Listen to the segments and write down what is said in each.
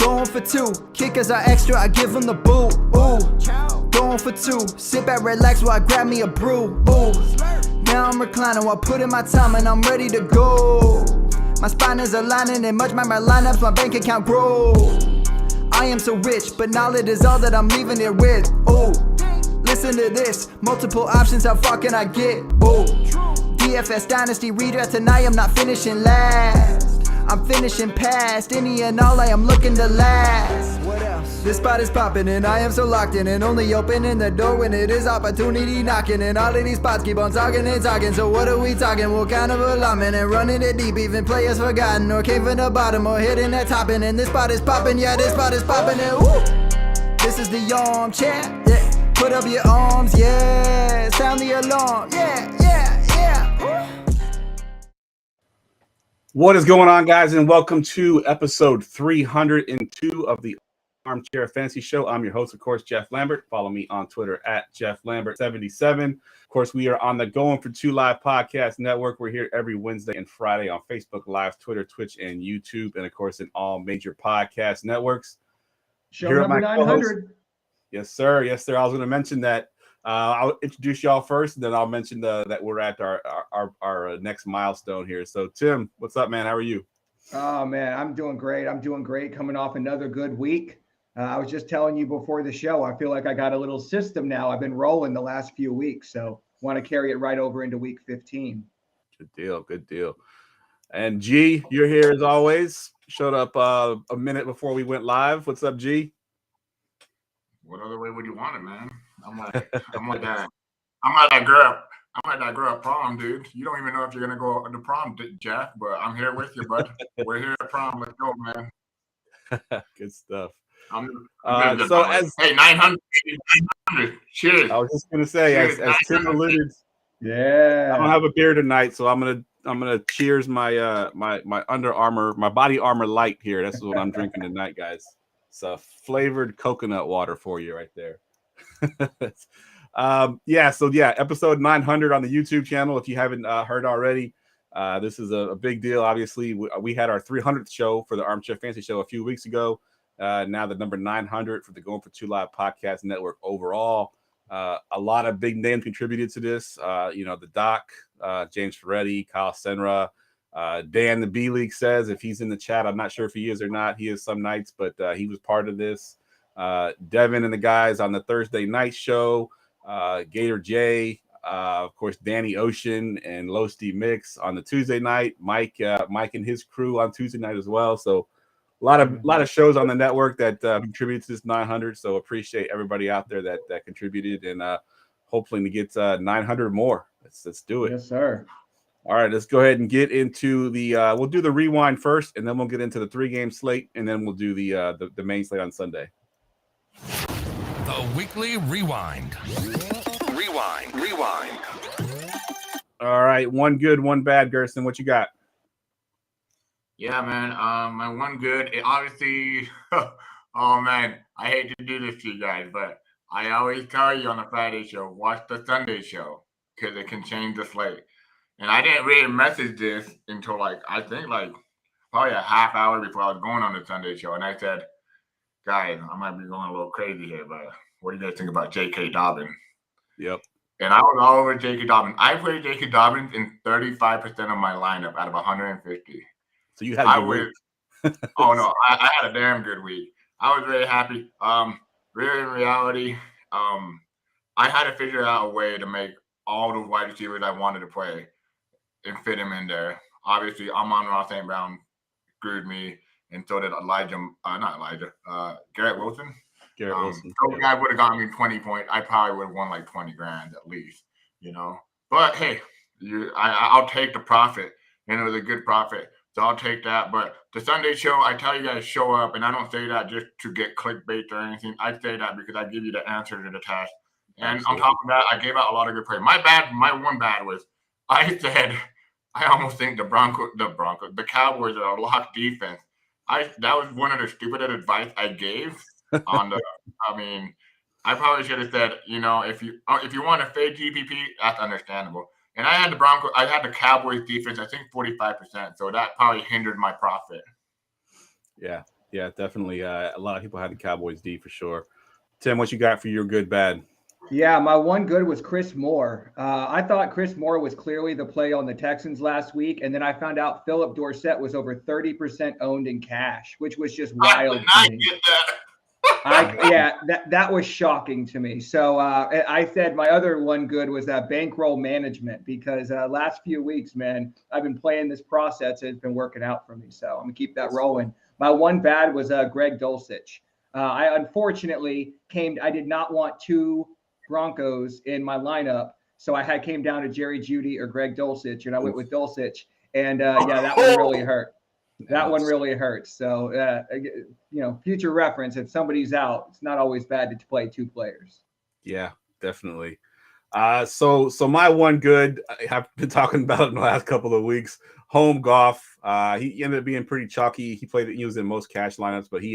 Going for two, kickers are extra, I give them the boot. Ooh, going for two, sit back, relax while I grab me a brew. Ooh, now I'm reclining while putting my time and I'm ready to go. My spine is aligning and much my lineups, my bank account grow. I am so rich, but knowledge is all that I'm leaving it with. Ooh, listen to this, multiple options, how far can I get? Ooh, DFS Dynasty redraft tonight, I'm not finishing last. I'm finishing past any and all, I am looking to last. What else? This spot is popping and I am so locked in and only opening the door when it is opportunity knocking. And all of these spots keep on talking and talking. So what are we talking? What kind of alignment? And running it deep, even players forgotten or came from the bottom or hitting that top end. And this spot is popping, yeah, this spot is popping. And woo! This is the armchair, yeah. Put up your arms, yeah. Sound the alarm, yeah, yeah, yeah. Woo! What is going on, guys, and welcome to episode 302 of the Armchair Fantasy Show. I'm your host, of course, Jeff Lambert. Follow me on Twitter at JeffLambert77. Of course, we are on the Going for Two Live podcast network. We're here every Wednesday and Friday on Facebook Live, Twitter, Twitch, and YouTube, and, of course, in all major podcast networks. Show number 900. Yes, sir. Yes, sir. I was going to mention that. I'll introduce y'all first, and then I'll mention that we're at our next milestone here. So, Tim, what's up, man? How are you? Oh, man, I'm doing great. Coming off another good week. I was just telling you before the show, I feel like I got a little system now. I've been rolling the last few weeks, so want to carry it right over into week 15. Good deal. Good deal. And G, you're here as always. Showed up a minute before we went live. What's up, G? What other way would you want it, man? I'm like that girl at prom, dude. You don't even know if you're gonna go to prom, Jeff. But I'm here with you, bud. We're here at prom. Let's go, man. Good stuff. I'm so as 900, cheers. I was just gonna say, as Tim alluded, yeah, I don't have a beer tonight, so I'm gonna cheers my my Under Armour, my Body Armor Light here. That's what I'm drinking tonight, guys. It's a flavored coconut water for you right there. Episode 900 on the YouTube channel. If you haven't heard already, this is a big deal. Obviously, we had our 300th show for the Armchair Fantasy Show a few weeks ago. Now the number 900 for the Going for Two Live podcast network overall. A lot of big names contributed to this. The Doc, James Ferretti, Kyle Senra, Dan the B League says, if he's in the chat, I'm not sure if he is or not. He is some nights, but he was part of this. Devin and the guys on the Thursday night show, Gator J, of course, Danny Ocean and Low Steve Mix on the Tuesday night, Mike and his crew on Tuesday night as well. So a lot of shows on the network that contribute to this 900. So appreciate everybody out there that contributed, and hopefully to get 900 more. Let's do it. Yes, sir. All right, let's go ahead and get into the we'll do the rewind first, and then we'll get into the 3-game slate, and then we'll do the main slate on Sunday. The weekly rewind. Rewind. All right, one good, one bad. Gerson, what you got? Yeah, man. My one good, obviously. Oh man, I hate to do this to you guys, but I always tell you on the Friday show, watch the Sunday show because it can change the slate. And I didn't really message this until I think probably a half hour before I was going on the Sunday show, and I said, guys, I might be going a little crazy here, but what do you guys think about J.K. Dobbins? Yep. And I was all over J.K. Dobbins. I played J.K. Dobbins in 35% of my lineup out of 150. So you had a good week. Oh, no. I had a damn good week. I was very happy. Really, in reality, I had to figure out a way to make all the wide receivers I wanted to play and fit him in there. Obviously, Amon-Ra St. Brown screwed me, and so did Garrett Wilson. Wilson. So the guy would have gotten me 20 points. I probably would have won like 20 grand at least, But hey, I'll take the profit, and it was a good profit, so I'll take that. But the Sunday show, I tell you guys, show up, and I don't say that just to get clickbait or anything. I say that because I give you the answer to the test. And on top of that, I gave out a lot of good plays. My one bad was I said I almost think the Cowboys are a locked defense. That was one of the stupidest advice I gave on the. I probably should have said, if you want to fade GPP, that's understandable. And I had the Cowboys defense, I think 45%, so that probably hindered my profit. Yeah, Yeah, definitely. A lot of people had the Cowboys D for sure. Tim, what you got for your good bad? Yeah, my one good was Chris Moore. I thought Chris Moore was clearly the play on the Texans last week, and then I found out Philip Dorsett was over 30% owned in cash, which was just I did wild to not me. get that. That was shocking to me. So I said my other one good was that bankroll management because last few weeks, man, I've been playing this process. It's been working out for me. So I'm gonna keep that rolling. My one bad was Greg Dulcich. I unfortunately I did not want two Broncos in my lineup, so I came down to Jerry Jeudy or Greg Dulcich, and I went with Dulcich. And yeah, that one really hurt. That one really hurts. So, future reference, if somebody's out, it's not always bad to play two players. Yeah, definitely. So my one good, I've been talking about it in the last couple of weeks. Home Goff. He ended up being pretty chalky. He was in most cash lineups, but he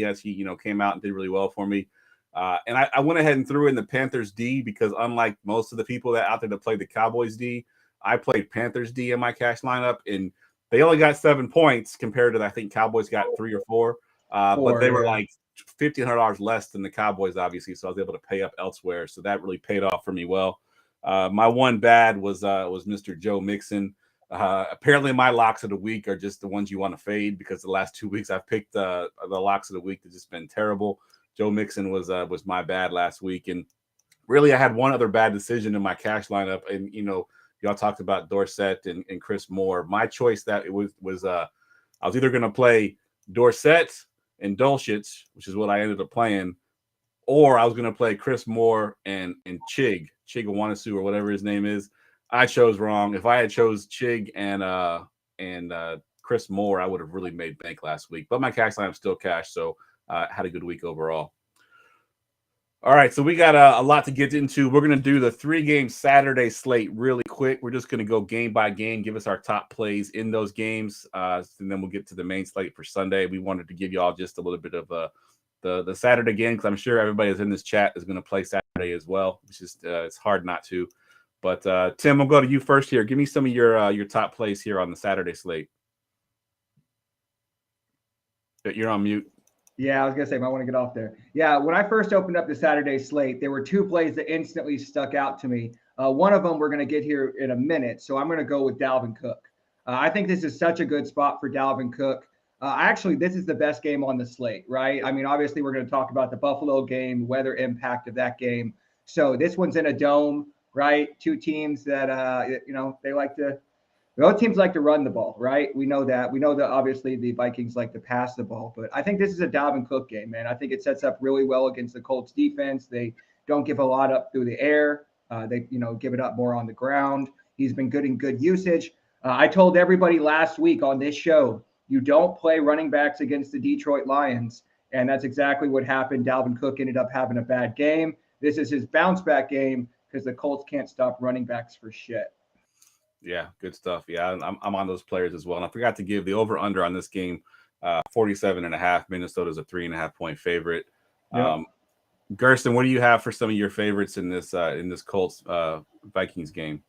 came out and did really well for me. And I went ahead and threw in the Panthers D because unlike most of the people that out there that played the Cowboys D, I played Panthers D in my cash lineup, and they only got 7 points compared to I think Cowboys got 3 or 4. But they were like $1,500 less than the Cowboys, obviously. So I was able to pay up elsewhere. So that really paid off for me well. My one bad was Mr. Joe Mixon. Apparently, my locks of the week are just the ones you want to fade because the last 2 weeks I've picked the locks of the week that just been terrible. Joe Mixon was my bad last week, and really I had one other bad decision in my cash lineup, and y'all talked about Dorsett and Chris Moore. My choice that it was I was either going to play Dorsett and Dulcich, which is what I ended up playing, or I was going to play Chris Moore and Chig Awanasu or whatever his name is. I chose wrong. If I had chose Chig and Chris Moore, I would have really made bank last week. But my cash line is still cash, so had a good week overall. All right, so we got a lot to get into. We're going to do the 3-game Saturday slate really quick. We're just going to go game by game, give us our top plays in those games, and then we'll get to the main slate for Sunday. We wanted to give you all just a little bit of the Saturday game because I'm sure everybody that's in this chat is going to play Saturday as well. It's just it's hard not to. But Tim, I'll go to you first here. Give me some of your top plays here on the Saturday slate. You're on mute. Yeah, I was going to say, I want to get off there. Yeah, when I first opened up the Saturday slate, there were 2 plays that instantly stuck out to me. One of them we're going to get here in a minute, so I'm going to go with Dalvin Cook. I think this is such a good spot for Dalvin Cook. Actually, this is the best game on the slate, right? I mean, obviously, we're going to talk about the Buffalo game, weather impact of that game. So this one's in a dome, right? 2 teams that, they like to – both teams like to run the ball, right? We know that. We know that obviously the Vikings like to pass the ball, but I think this is a Dalvin Cook game, man. I think it sets up really well against the Colts defense. They don't give a lot up through the air. They give it up more on the ground. He's been good in good usage. I told everybody last week on this show, you don't play running backs against the Detroit Lions, and that's exactly what happened. Dalvin Cook ended up having a bad game. This is his bounce back game because the Colts can't stop running backs for shit. Yeah, good stuff. Yeah, I'm on those players as well. And I forgot to give the over-under on this game, 47.5. Minnesota's a 3.5-point favorite. Yep. Gerson, what do you have for some of your favorites in this Colts Vikings game?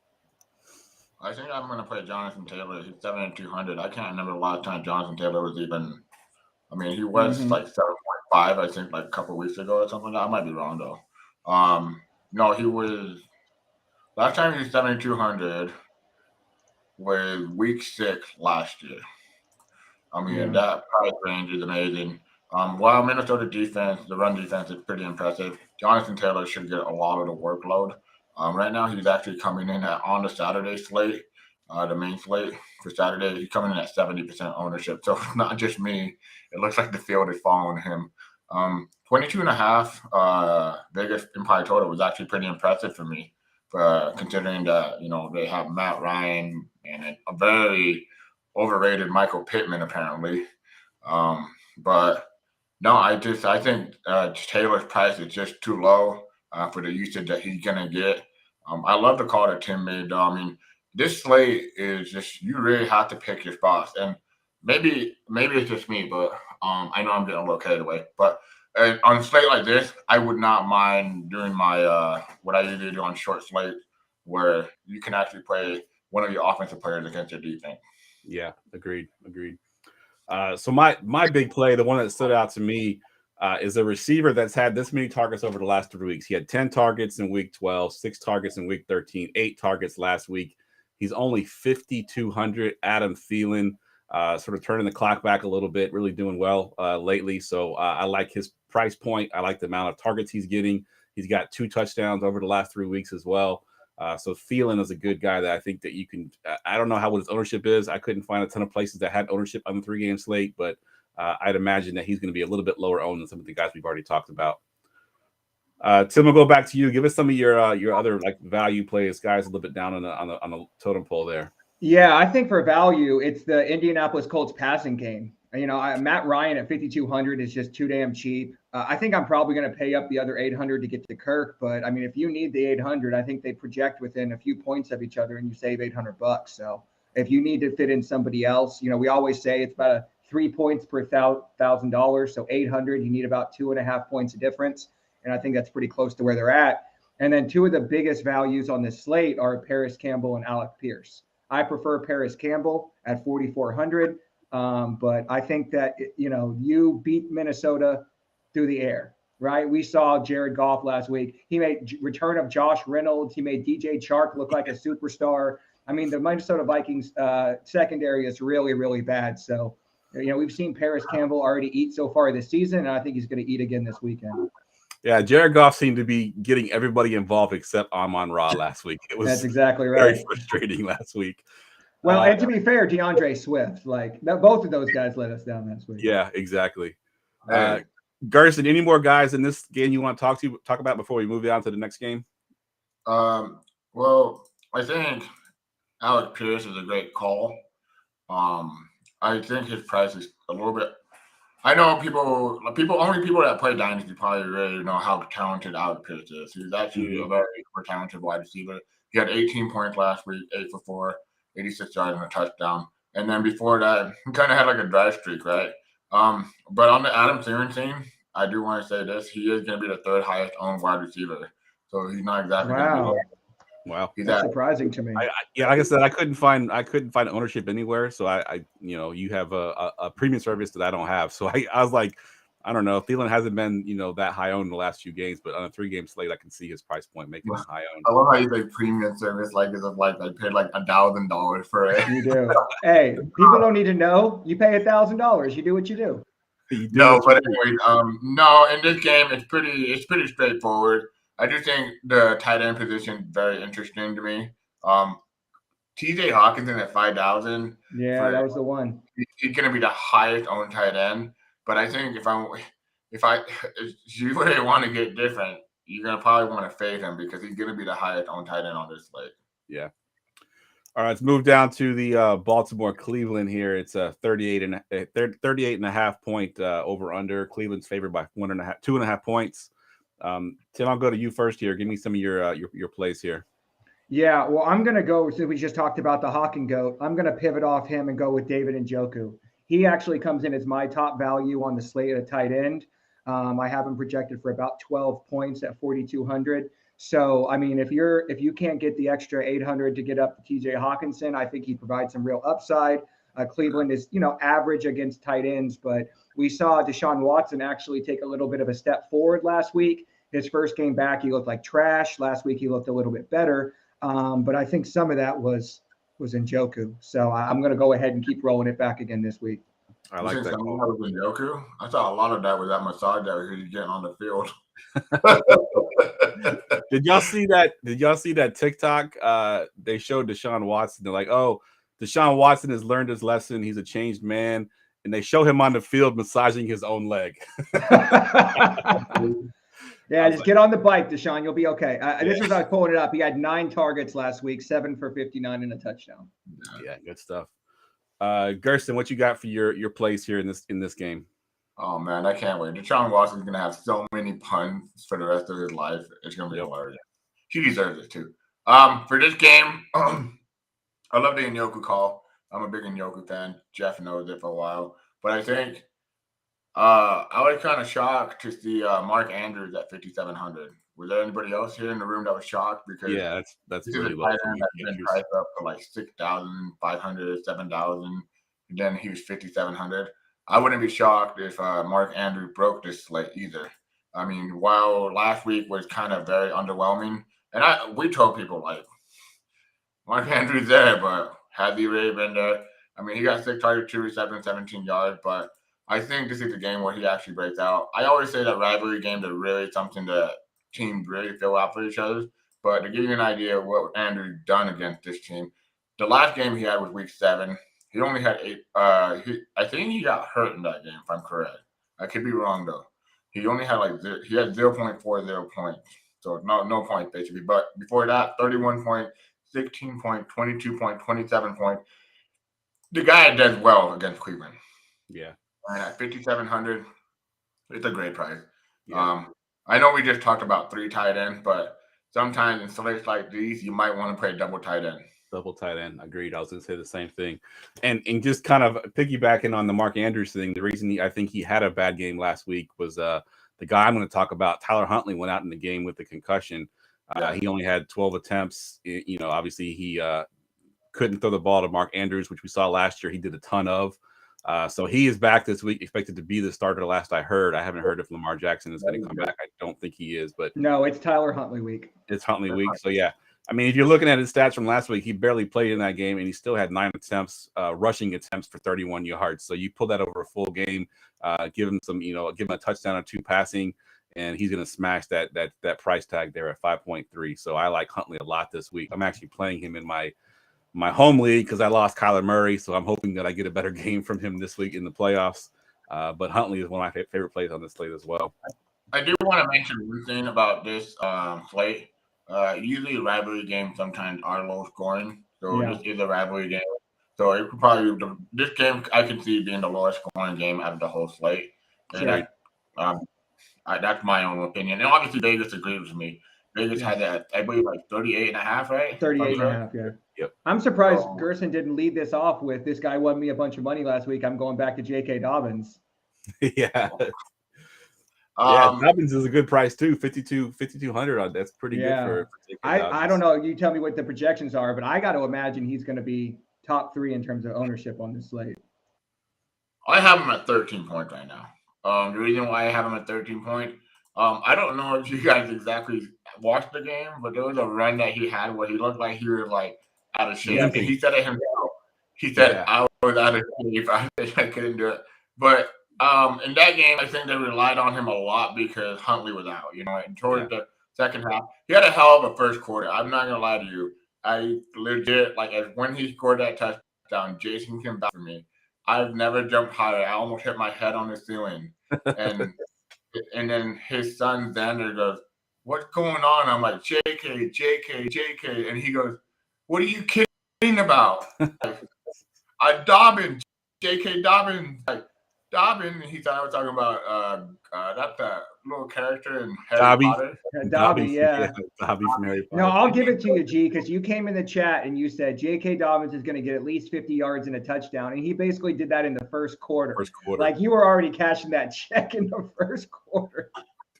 I think I'm going to play Jonathan Taylor. He's 7,200. I can't remember the last time Jonathan Taylor was even. I mean, he was like 7.5. I think like a couple of weeks ago or something like that. I might be wrong though. No, he was. Last time he was 7,200. Was week 6 last year. I mean, that price range is amazing. While Minnesota defense, the run defense is pretty impressive, Jonathan Taylor should get a lot of the workload. Right now, he's actually coming in on the Saturday slate, the main slate for Saturday. He's coming in at 70% ownership. So it's not just me. It looks like the field is following him. 22.5 Vegas implied total was actually pretty impressive for me. Considering that they have Matt Ryan and a very overrated Michael Pittman apparently, but no, I think Taylor's price is just too low for the usage that he's gonna get. I love the call that Tim made though. I mean, this slate is just you really have to pick your spots, and maybe it's just me, but I know I'm getting a little carried away, but. On a slate like this, I would not mind doing my what I usually do on short slate, where you can actually play one of your offensive players against your defense. Yeah, agreed. So my big play, the one that stood out to me, is a receiver that's had this many targets over the last 3 weeks. He had 10 targets in week 12, 6 targets in week 13, 8 targets last week. He's only 5,200. Adam Thielen, sort of turning the clock back a little bit, really doing well lately. So I like his price point. I like the amount of targets he's getting. He's got 2 touchdowns over the last 3 weeks as well. So Thielen is a good guy that I think that you can. I don't know what his ownership is. I couldn't find a ton of places that had ownership on the 3-game slate, but I'd imagine that he's going to be a little bit lower owned than some of the guys we've already talked about. Tim, we'll go back to you. Give us some of your other like value plays, guys, a little bit down on the totem pole there. Yeah, I think for value, it's the Indianapolis Colts passing game. Matt Ryan at 5,200 is just too damn cheap. I think I'm probably going to pay up the other 800 to get to Kirk. But I mean, if you need the 800, I think they project within a few points of each other and you save $800. So if you need to fit in somebody else, we always say it's about 3 points per $1,000. So 800, you need about 2.5 points of difference. And I think that's pretty close to where they're at. And then 2 of the biggest values on this slate are Paris Campbell and Alec Pierce. I prefer Paris Campbell at 4,400. But I think that, you beat Minnesota through the air, right? We saw Jared Goff last week. He made return of Josh Reynolds. He made DJ Chark look like a superstar. I mean, the Minnesota Vikings secondary is really, really bad. So, we've seen Paris Campbell already eat so far this season, and I think he's going to eat again this weekend. Yeah, Jared Goff seemed to be getting everybody involved except Amon-Ra last week. That's exactly right. Very frustrating last week. Well, and to be fair, DeAndre Swift, both of those guys let us down last week. Yeah, exactly. Gerson, any more guys in this game you want to talk about before we move on to the next game? Well, I think Alec Pierce is a great call. I think his price is a little bit. I know only people that play Dynasty probably really know how talented Alec Pierce is. He's actually a very super talented wide receiver. He had 18 points last week, 8 for 4. 86 yards and a touchdown. And then before that, he kind of had like a dry streak, right? But on the Adam Thielen team, I do want to say this. He is going to be the 3rd highest owned wide receiver. So he's not exactly Wow. That's surprising to me. Like I said, I couldn't find ownership anywhere. So you have a premium service that I don't have. So I was like, I don't know. Thielen hasn't been, that high owned in the last few games, but on a 3-game slate, I can see his price point making him high owned. I love how you say premium service, like as if like I paid like $1,000 for it. You do. Hey, people don't need to know. You pay $1,000. You do what you do. No, but anyway, no. In this game, it's pretty straightforward. I do think the tight end position is very interesting to me. T.J. Hawkinson at 5,000. Yeah, that was the one. He's going to be the highest owned tight end. But I think if you really want to get different, you're gonna probably want to fade him because he's gonna be the highest owned tight end on this slate. Yeah. All right, let's move down to the Baltimore Cleveland here. It's a 38.5 point over under. Cleveland's favored by 2.5 points. Tim, I'll go to you first here. Give me some of your plays here. Yeah, well, I'm gonna go. Since we just talked about the Hawk and Goat, I'm gonna pivot off him and go with David Njoku. He actually comes in as my top value on the slate at tight end. I have him projected for about 12 points at 4,200. So, I mean, if you can't get the extra 800 to get up to TJ Hawkinson, I think he provides some real upside. Cleveland is, average against tight ends, but we saw Deshaun Watson actually take a little bit of a step forward last week. His first game back, he looked like trash. Last week, he looked a little bit better. But I think some of that was Njoku. So I'm going to go ahead and keep rolling it back again this week. I like that. Was Njoku? I thought a lot of that was that massage that he was getting on the field. Did y'all see that? Did y'all see that TikTok? They showed Deshaun Watson. They're like, "Oh, Deshaun Watson has learned his lesson. He's a changed man." And they show him on the field massaging his own leg. Yeah, just get on the bike, Deshaun. You'll be okay. This was I was pulling it up. He had 9 targets last week, 7 for 59 and a touchdown. Yeah, good stuff. Gerson, what you got for your plays here in this game? Oh man, I can't wait. Deshaun Watson's gonna have so many puns for the rest of his life. It's gonna be hilarious. He deserves it too. For this game, I love the Njoku call. I'm a big Njoku fan. Jeff knows it for a while, but I think I was kind of shocked to see Mark Andrews at 5,700. Was there anybody else here in the room that was shocked? Because yeah, that's this really is a low. tight end that's been priced up for like 6,500, 7,000. Then he was 5,700. I wouldn't be shocked if Mark Andrews broke this slate either. I mean, while last week was kind of very underwhelming, and we told people like Mark Andrews there, but had he really been there, I mean, he got 6 targets, 2 receptions, 17 yards. But I think this is the game where he actually breaks out. I always say that rivalry games are really something that teams really fill out for each other. But to give you an idea of what Andrews done against this team, the last game he had was week 7. He only had 8. I think he got hurt in that game, if I'm correct. I could be wrong though. He only had he had 0.40 points, so no points basically. But before that, 31 points, 16 points, 22 points, 27 points. The guy does well against Cleveland. Yeah. And at 5,700, it's a great price. Yeah. I know we just talked about 3 tight ends, but sometimes in slates like these, you might want to play double tight end. Double tight end. Agreed. I was going to say the same thing. And just kind of piggybacking on the Mark Andrews thing, the reason I think he had a bad game last week was the guy I'm going to talk about, Tyler Huntley, went out in the game with the concussion. He only had 12 attempts. You know, obviously he couldn't throw the ball to Mark Andrews, which we saw last year. He did a ton of. So he is back this week, expected to be the starter last I heard. I haven't heard if Lamar Jackson is going to come back. I don't think he is, but no, it's Tyler Huntley week. It's Huntley week. So yeah, I mean, if you're looking at his stats from last week, he barely played in that game and he still had 9 attempts, rushing attempts for 31 yards. So you pull that over a full game, give him some, give him a touchdown or 2 passing, and he's going to smash that price tag there at 5.3. So I like Huntley a lot this week. I'm actually playing him in my home league because I lost Kyler Murray, so I'm hoping that I get a better game from him this week in the playoffs. But Huntley is one of my favorite plays on this slate as well. I do want to mention one thing about this slate. Usually rivalry games sometimes are low scoring, so this is a rivalry game. So it could probably this game I can see being the lowest scoring game out of the whole slate. And that's my own opinion. And obviously Vegas agrees with me. Vegas had that, I believe, like 38.5, right? 38.5, yeah. Yep. I'm surprised Gerson didn't lead this off with this guy won me a bunch of money last week. I'm going back to J.K. Dobbins. Yeah. Dobbins is a good price too. 5,200. That's pretty good for J.K. Dobbins. I don't know. You tell me what the projections are, but I got to imagine he's going to be top 3 in terms of ownership on this slate. I have him at 13 points right now. The reason why I have him at 13 points, I don't know if you guys exactly watched the game, but there was a run that he had where he looked like he was like out of shape. And he said it himself. He said, I was out of shape. I couldn't do it. But in that game, I think they relied on him a lot because Huntley was out, and towards the second half, he had a hell of a first quarter. I'm not going to lie to you. I legit, when he scored that touchdown, Jason came back for me. I've never jumped higher. I almost hit my head on the ceiling. And then his son, Xander, goes, "What's going on?" I'm like, JK. And he goes, "What are you kidding about?" Dobbins, JK Dobbins. Dobbins, he thought I was talking about that little character in Harry Potter. Dobby, yeah. Dobby from Harry Potter. No, I'll give it to you, G, because you came in the chat and you said J.K. Dobbins is going to get at least 50 yards and a touchdown. And he basically did that in the first quarter. Like you were already cashing that check in the first quarter.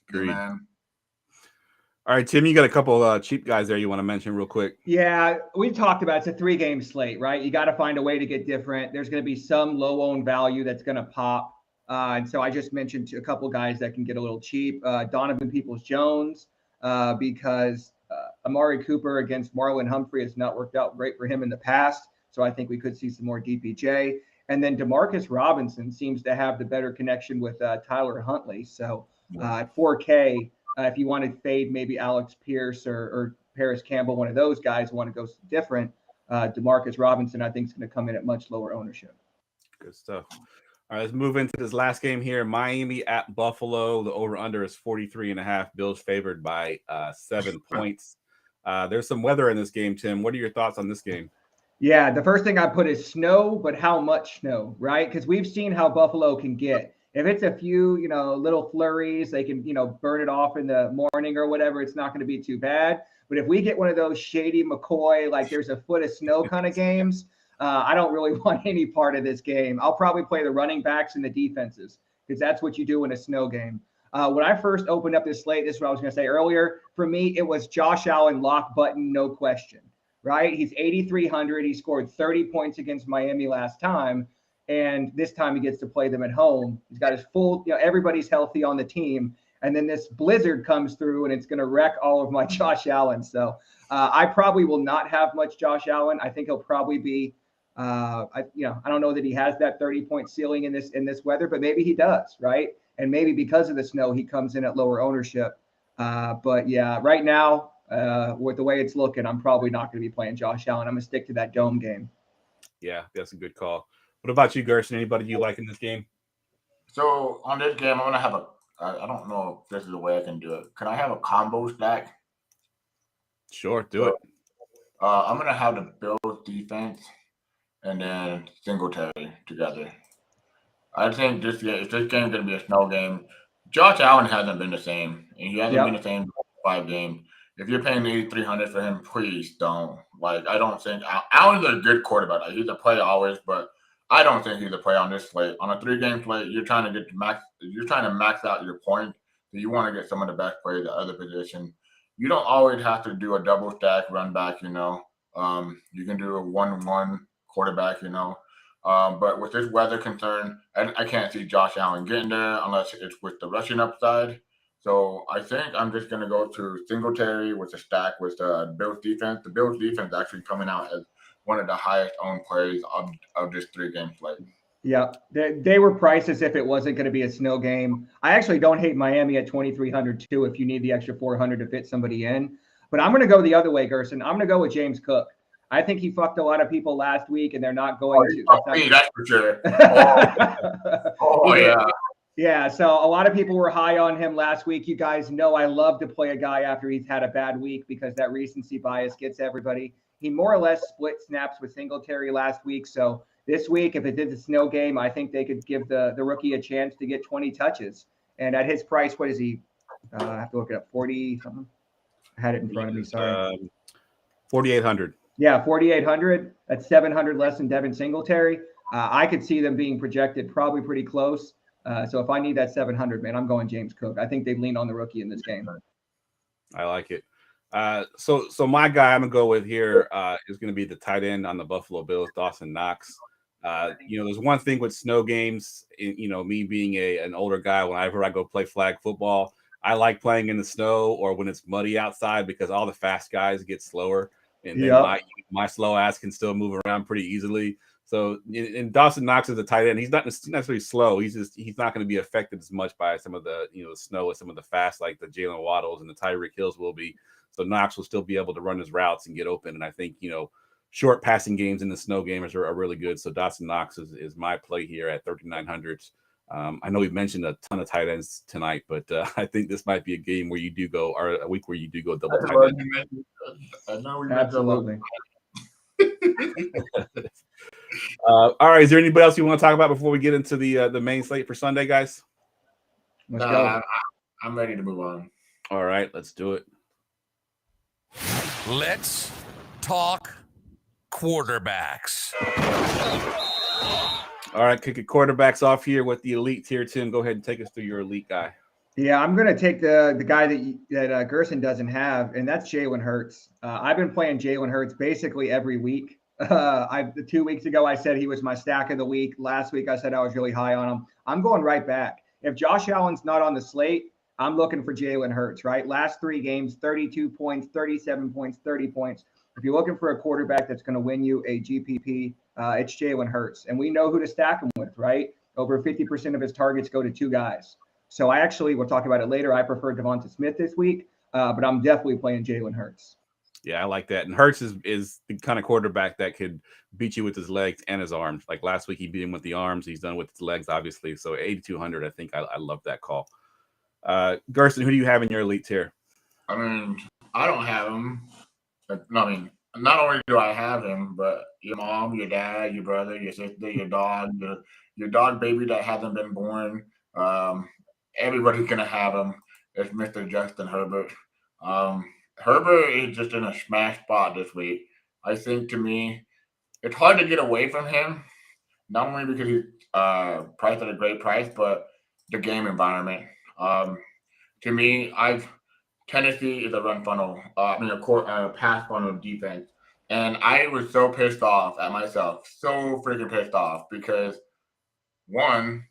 Agreed. Man. All right, Tim, you got a couple cheap guys there you want to mention real quick. Yeah, we talked about it's a 3-game slate, right? You got to find a way to get different. There's going to be some low owned value that's going to pop. And so I just mentioned a couple guys that can get a little cheap. Donovan Peoples-Jones, because Amari Cooper against Marlon Humphrey has not worked out great for him in the past. So I think we could see some more DPJ. And then Demarcus Robinson seems to have the better connection with Tyler Huntley. So at 4K, if you want to fade maybe Alex Pierce or Paris Campbell, one of those guys want to go different, Demarcus Robinson, I think, is going to come in at much lower ownership. Good stuff. All right, let's move into this last game here. Miami at Buffalo. The over-under is 43.5. Bills favored by 7 points. There's some weather in this game, Tim. What are your thoughts on this game? Yeah, the first thing I put is snow, but how much snow, right? Because we've seen how Buffalo can get. If it's a few, little flurries, they can, burn it off in the morning or whatever. It's not going to be too bad. But if we get one of those shady McCoy, like there's a foot of snow kind of games, I don't really want any part of this game. I'll probably play the running backs and the defenses because that's what you do in a snow game. When I first opened up this slate, this is what I was going to say earlier. For me, it was Josh Allen lock button, no question, right? He's 8,300. He scored 30 points against Miami last time. And this time he gets to play them at home. He's got his full, everybody's healthy on the team. And then this blizzard comes through and it's going to wreck all of my Josh Allen. So I probably will not have much Josh Allen. I think he'll probably be, I don't know that he has that 30-point ceiling in this weather, but maybe he does, right? And maybe because of the snow, he comes in at lower ownership. But yeah, right now, with the way it's looking, I'm probably not going to be playing Josh Allen. I'm going to stick to that dome game. Yeah, that's a good call. What about you, Gerson? Anybody you like in this game? So on this game, I'm going to have I don't know if this is the way I can do it. Can I have a combo stack? Sure, do it. I'm going to have the Bills defense and then Singletary together. I think if this game is going to be a snow game, Josh Allen hasn't been the same. And he hasn't been the same for 5 games. If you're paying $8,300 for him, please don't. Like, I don't think Allen's a good quarterback. Like, he's a play always, but I don't think he's a play on this slate. On a 3-game slate, you're trying to max out your point. So you want to get some of the best players at other positions. You don't always have to do a double stack run back, You can do a 1-1 quarterback, But with this weather concern, I can't see Josh Allen getting there unless it's with the rushing upside. So I think I'm just going to go to Singletary with a stack with the Bills defense. The Bills defense actually coming out as one of the highest owned plays of this 3-game slate. Yeah, they were priced as if it wasn't going to be a snow game. I actually don't hate Miami at 2,300 too if you need the extra 400 to fit somebody in. But I'm going to go the other way, Gerson. I'm going to go with James Cook. I think he fucked a lot of people last week, and they're not going to. That's for sure. Yeah. Yeah, so a lot of people were high on him last week. You guys know I love to play a guy after he's had a bad week because that recency bias gets everybody. He more or less split snaps with Singletary last week. So this week, if it did the snow game, I think they could give the rookie a chance to get 20 touches. And at his price, what is he? I have to look it up. 40 something. I had it in front of me. Sorry. 4,800. Yeah, 4,800. That's 700 less than Devin Singletary. I could see them being projected probably pretty close. So if I need that 700, man, I'm going James Cook. I think they lean on the rookie in this game. I like it. So my guy I'm gonna go with here is gonna be the tight end on the Buffalo Bills, Dawson Knox. There's one thing with snow games. Me being an older guy, whenever I go play flag football, I like playing in the snow or when it's muddy outside because all the fast guys get slower, and then my slow ass can still move around pretty easily. So, and Dawson Knox is a tight end. He's not necessarily slow. He's not going to be affected as much by some of the the snow and some of the fast like the Jalen Waddles and the Tyreek Hills will be. So Knox will still be able to run his routes and get open. And I think short passing games in the snow gamers are really good. So Dawson Knox is my play here at 3,900. I know we've mentioned a ton of tight ends tonight, but I think this might be a game where you do go, or a week where you do go double tight end. I know we Absolutely. All right. Is there anybody else you want to talk about before we get into the main slate for Sunday, guys? Let's go. I'm ready to move on. All right, let's do it. Let's talk quarterbacks. All right, kick it quarterbacks off here with the elite tier. Tim, go ahead and take us through your elite guy. Yeah, I'm going to take the guy that Gerson doesn't have, and that's Jalen Hurts. I've been playing Jalen Hurts basically every week. 2 weeks ago, I said he was my stack of the week. Last week, I said I was really high on him. I'm going right back. If Josh Allen's not on the slate, I'm looking for Jalen Hurts, right? Last 3 games, 32 points, 37 points, 30 points. If you're looking for a quarterback that's going to win you a GPP, it's Jalen Hurts. And we know who to stack him with, right? Over 50% of his targets go to 2 guys. So we'll talk about it later. I prefer Devonta Smith this week, but I'm definitely playing Jalen Hurts. Yeah, I like that. And Hurts is the kind of quarterback that could beat you with his legs and his arms. Like last week, he beat him with the arms. He's done with his legs, obviously. So 8,200, I think I love that call. Gerson, who do you have in your elite tier? I mean, I don't have him. I mean, not only do I have him, but your mom, your dad, your brother, your sister, your dog, your dog baby that hasn't been born. Everybody's going to have him. It's Mr. Justin Herbert. Herbert is just in a smash spot this week. I think, to me, it's hard to get away from him, not only because he's priced at a great price, but the game environment. To me, Tennessee is a run funnel, a pass funnel defense. And I was so pissed off at myself, so freaking pissed off, because One,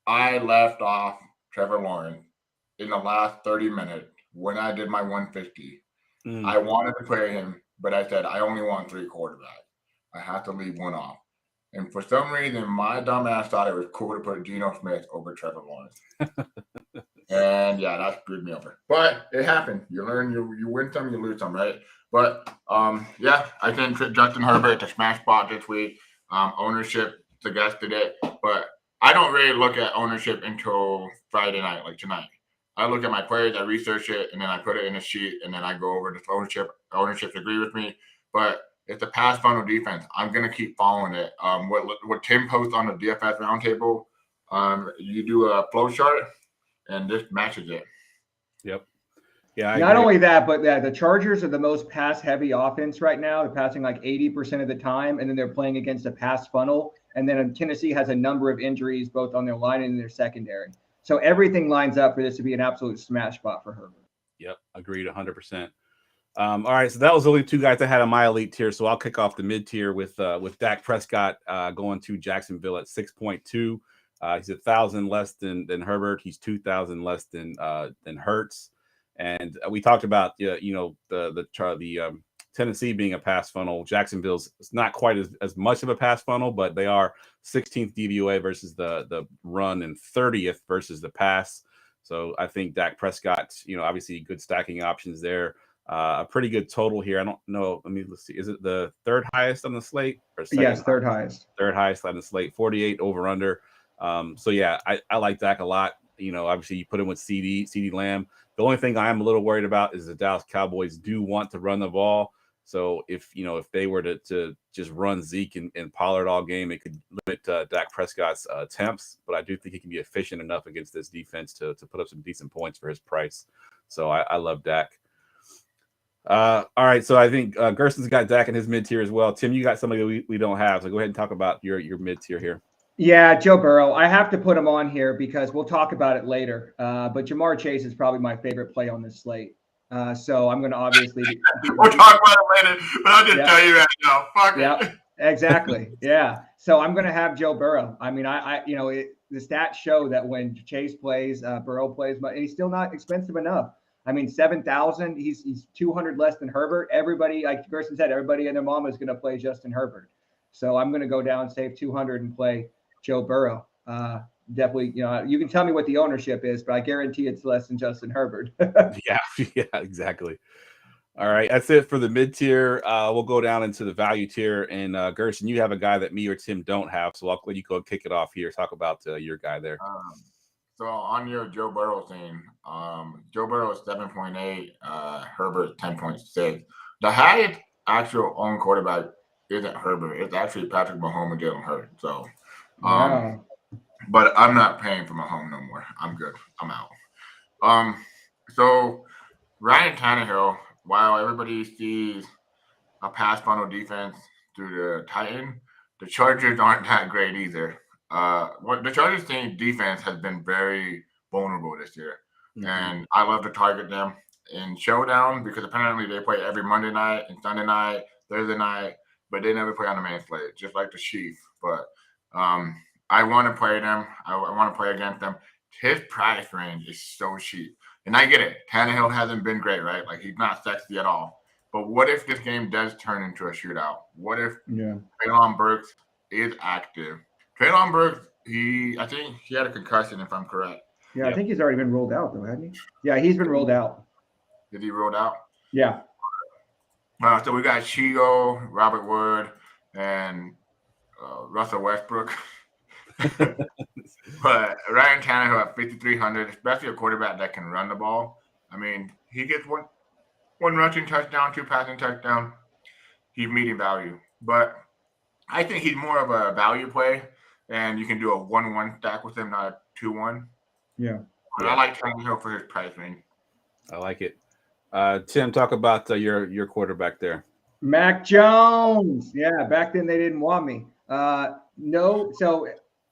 I left off Trevor Lawrence in the last 30 minutes when I did my 150. I wanted to play him, but I said I only want 3 quarterbacks. I have to leave one off. And for some reason, my dumb ass thought it was cool to put Geno Smith over Trevor Lawrence. And yeah, that screwed me over. But it happened. You learn, you win some, you lose some, right? But yeah, I think Justin Herbert to smash spot this week. Ownership suggested it, but I don't really look at ownership until Friday night, like tonight. I look at my players, I research it, and then I put it in a sheet, and then I go over the ownership. Ownerships agree with me, but it's a pass funnel defense. I'm gonna keep following it. What Tim posts on the DFS roundtable, you do a flow chart, and this matches it. Yep. Yeah. Not only that, but the Chargers are the most pass-heavy offense right now. They're passing like 80% of the time, and then they're playing against a pass funnel. And then Tennessee has a number of injuries, both on their line and in their secondary. So everything lines up for this to be an absolute smash spot for Herbert. Yep, agreed 100%. All right, so that was the only 2 guys I had on my elite tier. So I'll kick off the mid tier with Dak Prescott going to Jacksonville at 6.2. He's 1,000 less than Herbert. He's 2,000 less than Hurts. And we talked about the Tennessee being a pass funnel. Jacksonville's not quite as much of a pass funnel, but they are 16th DVOA versus the run and 30th versus the pass. So I think Dak Prescott, obviously good stacking options there. A pretty good total here. I don't know. Let's see. Is it the 3rd highest on the slate? Or yes, 3rd highest. 3rd highest on the slate. 48 over under. So yeah, I like Dak a lot. Obviously you put him with CD Lamb. The only thing I am a little worried about is the Dallas Cowboys do want to run the ball. So if they were to just run Zeke and Pollard all game, it could limit Dak Prescott's attempts. But I do think he can be efficient enough against this defense to put up some decent points for his price. So I love Dak. All right, so I think Gerson's got Dak in his mid tier as well. Tim, you got somebody we don't have, so go ahead and talk about your mid tier here. Yeah, Joe Burrow. I have to put him on here because we'll talk about it later. But Jamar Chase is probably my favorite play on this slate. So I'm going to obviously we'll talk about it later, but I'll just tell you right now. Fuck it. Exactly. Yeah. So I'm going to have Joe Burrow. I mean, the stats show that when Chase plays, Burrow plays, and he's still not expensive enough. I mean, 7,000. He's 200 less than Herbert. Everybody, like Gerson said, everybody and their mama is going to play Justin Herbert. So I'm going to go down, save 200, and play Joe Burrow. Definitely, you can tell me what the ownership is, but I guarantee it's less than Justin Herbert. Yeah, exactly. All right, that's it for the mid tier. We'll go down into the value tier, and Gerson, you have a guy that me or Tim don't have, so I'll let you go kick it off here. Talk about your guy there. So on your Joe Burrow thing, Joe Burrow is 7.8, Herbert 10.6. The highest actual owned quarterback isn't Herbert; it's actually Patrick Mahomes and Jalen Hurts. So, Wow. But I'm not paying for Mahomes no more. I'm good. I'm out. So Ryan Tannehill, while everybody sees a pass funnel defense through the Titan, the Chargers aren't that great either. The Chargers team defense has been very vulnerable this year, and I love to target them in showdown because apparently they play every Monday night and Sunday night, Thursday night, but they never play on the main slate, just like the Chiefs. But I want to play them. I want to play against them. His price range is so cheap, and I get it. Tannehill hasn't been great, right? Like he's not sexy at all. But what if this game does turn into a shootout? What if Treylon Burks is active? Treylon Burks, I think he had a concussion, if I'm correct. Yeah, I think he's already been rolled out, though, hasn't he? Yeah, he's been rolled out. Is he rolled out? Yeah. So we got Chigo, Robert Wood, and Russell Westbrook. But Ryan Tannehill at 5,300, especially a quarterback that can run the ball. I mean, he gets one rushing touchdown, 2 passing touchdowns. He's medium value. But I think he's more of a value play. And you can do a 1-1 stack with him, not a 2-1. Yeah. But I like Tannehill for his price range. I like it. Tim, talk about your quarterback there. Mac Jones. Yeah, back then they didn't want me. No, so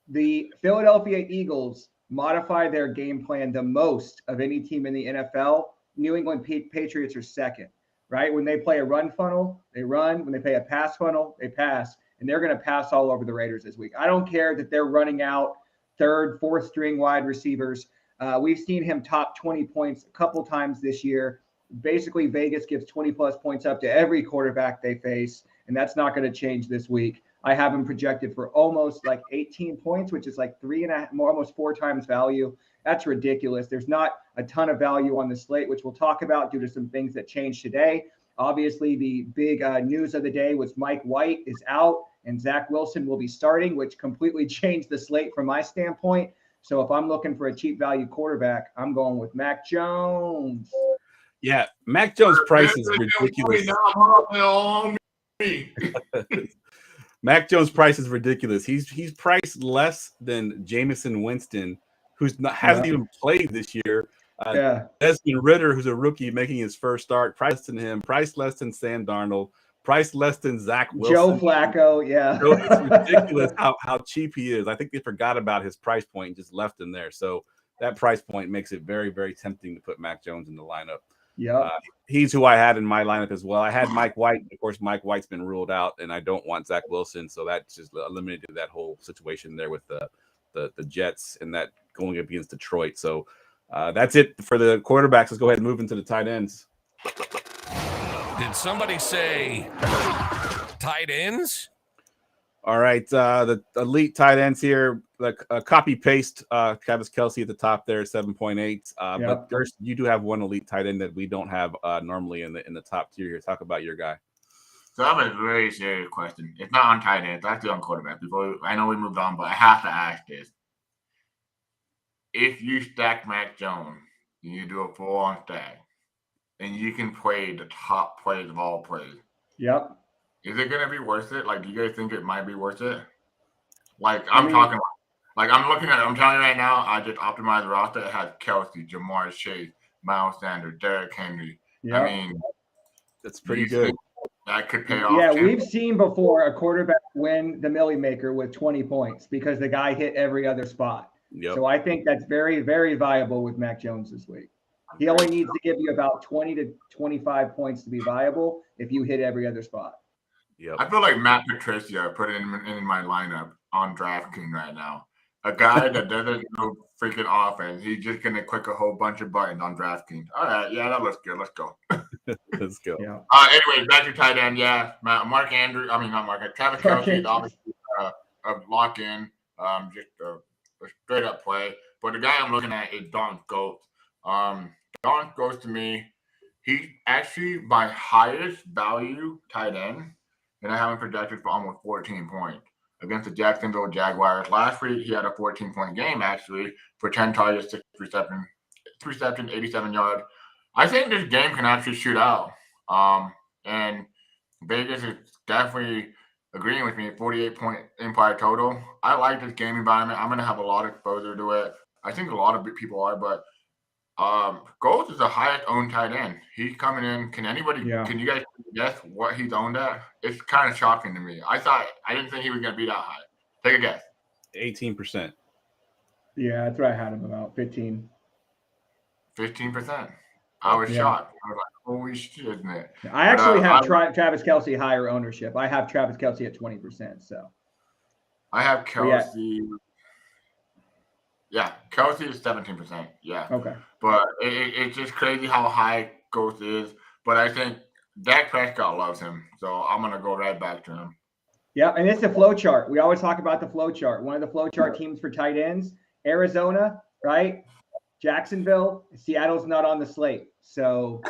the Philadelphia Eagles modify their game plan the most of any team in the NFL. New England Patriots are second, right? When they play a run funnel, they run. When they play a pass funnel, they pass. And they're going to pass all over the Raiders this week. I don't care that they're running out third, fourth string wide receivers. We've seen him top 20 points a couple times this year. Basically, Vegas gives 20-plus points up to every quarterback they face, and that's not going to change this week. I have him projected for almost like 18 points, which is like 3.5, almost 4 times value. That's ridiculous. There's not a ton of value on the slate, which we'll talk about due to some things that changed today. Obviously, the big news of the day was Mike White is out and Zach Wilson will be starting, which completely changed the slate from my standpoint. So if I'm looking for a cheap value quarterback, I'm going with Mac Jones. Yeah, Mac Jones' price is ridiculous. Mac Jones' price is ridiculous. He's priced less than Jameson Winston, hasn't even played this year. Desmond Ridder, who's a rookie making his first start, priced than him, priced less than Sam Darnold, priced less than Zach Wilson. Joe Flacco, yeah. So it's ridiculous how cheap he is. I think they forgot about his price point and just left him there. So that price point makes it very, very tempting to put Mac Jones in the lineup. Yeah, he's who I had in my lineup as well. I had Mike White. Of course, Mike White's been ruled out, and I don't want Zach Wilson. So that just eliminated that whole situation there with the Jets and that going up against Detroit. So that's it for the quarterbacks. Let's go ahead and move into the tight ends. Did somebody say tight ends? All right, the elite tight ends here, like copy paste Travis Kelce at the top there, 7.8. But Gerson, you do have one elite tight end that we don't have normally in the top tier here. Talk about your guy. So I have a very serious question. It's not on tight end. It's actually on quarterback. I know we moved on, but I have to ask this. If you stack Mac Jones, and you do a full-on stack, and you can play the top plays of all plays. Yep. Is it gonna be worth it? Like, do you guys think it might be worth it? Like, I'm looking at it. I'm telling you right now, I just optimized the roster. It has Kelce, Jamar Chase, Miles Sanders, Derrick Henry. Yep. I mean, that's pretty good. That could pay off. Yeah, we've seen before a quarterback win the Millie Maker with 20 points because the guy hit every other spot. Yep. So I think that's very, very viable with Mac Jones this week. He only needs to give you about 20 to 25 points to be viable if you hit every other spot. Yep. I feel like Matt Patricia put it in my lineup on DraftKings right now. A guy that doesn't know freaking offense. He's just going to click a whole bunch of buttons on DraftKings. All right. Yeah, that looks good. Let's go. Let's go. Yeah. Anyway, back to tight end. Yeah. Travis Kelce is obviously a lock in, just a straight up play. But the guy I'm looking at is Don Goats. Don goes to me. He's actually my highest value tight end, and I have him projected for almost 14 points against the Jacksonville Jaguars. Last week, he had a 14-point game, actually, for 10 targets, 6 receptions, 87 yards. I think this game can actually shoot out. And Vegas is definitely agreeing with me, 48-point implied total. I like this game environment. I'm going to have a lot of exposure to it. I think a lot of people are, but Gold is the highest owned tight end. He's coming in. Can you guys guess what he's owned at? It's kind of shocking to me. I didn't think he was going to be that high. Take a guess. 18%. Yeah, that's what I had him about, 15. 15%. I was shocked. I was like, holy shit, isn't it? I actually have Travis Kelce higher ownership. I have Travis Kelce at 20%. So I have Kelce. Yeah, Kelce is 17%. Yeah. Okay. But it's just crazy how high Ghost is. But I think Dak Prescott loves him. So I'm going to go right back to him. Yeah, and it's a flow chart. We always talk about the flow chart. One of the flow chart teams for tight ends, Arizona, right? Jacksonville, Seattle's not on the slate. So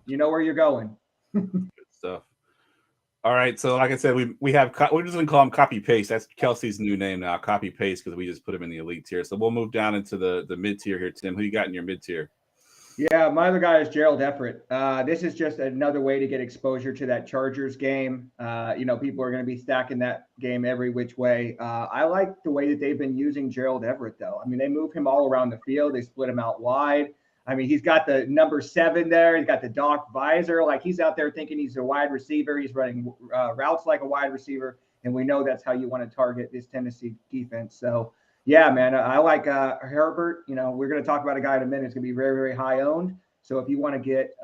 you know where you're going. Good stuff. All right, so like I said, we're just gonna call him copy paste. That's Kelsey's new name now, copy paste, because we just put him in the elite tier. So we'll move down into the mid tier here. Tim, who you got in your mid tier? Yeah, my other guy is Gerald Everett. This is just another way to get exposure to that Chargers game. People are going to be stacking that game every which way. I like the way that they've been using Gerald Everett, though. I mean, they move him all around the field. They split him out wide. I mean, he's got the number 7 there. He's got the Doc visor. Like, he's out there thinking he's a wide receiver. He's running routes like a wide receiver. And we know that's how you want to target this Tennessee defense. So, yeah, man, I like Herbert. We're going to talk about a guy in a minute. It's going to be very, very high owned. So if you want to get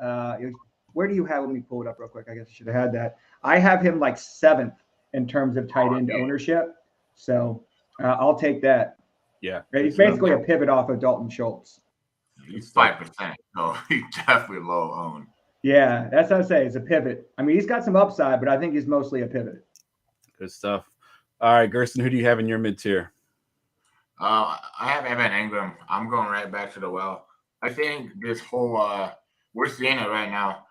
where do you have? Let me pull it up real quick. I guess I should have had that. I have him like 7th in terms of tight end ownership. So I'll take that. Yeah. Right? He's basically a pivot off of Dalton Schultz. He's 5%, so he's definitely low owned. Yeah, that's what I say. It's a pivot. I mean, he's got some upside, but I think he's mostly a pivot. Good stuff. All right, Gerson, who do you have in your mid tier? I have Evan Ingram. I'm going right back to the well. I think this whole we're seeing it right now.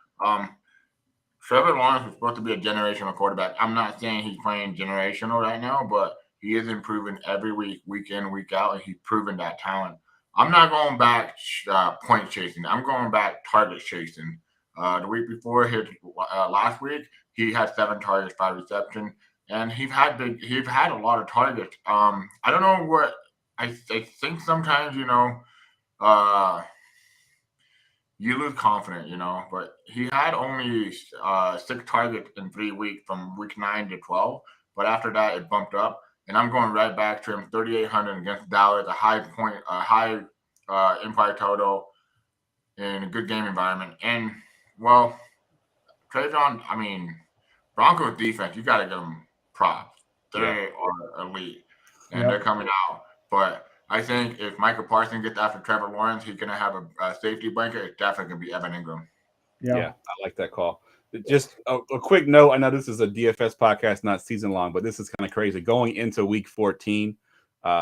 Trevor Lawrence was supposed to be a generational quarterback. I'm not saying he's playing generational right now, but he is improving every week, week in, week out, and he's proven that talent. I'm not going back point chasing. I'm going back target chasing. The week before, last week, he had 7 targets, 5 receptions, and he's had a lot of targets. I don't know what I think sometimes, you lose confidence, but he had only 6 targets in 3 weeks from week 9 to 12. But after that, it bumped up, and I'm going right back to him, 3,800 against Dallas, a high impact total in a good game environment. And, well, Broncos defense, you got to give them props. They are elite, and they're coming out. But I think if Michael Parsons gets after Trevor Lawrence, he's going to have a safety blanket. It's definitely going to be Evan Ingram. Yeah, I like that call. Just a quick note. I know this is a DFS podcast, not season long, but this is kind of crazy. Going into week 14,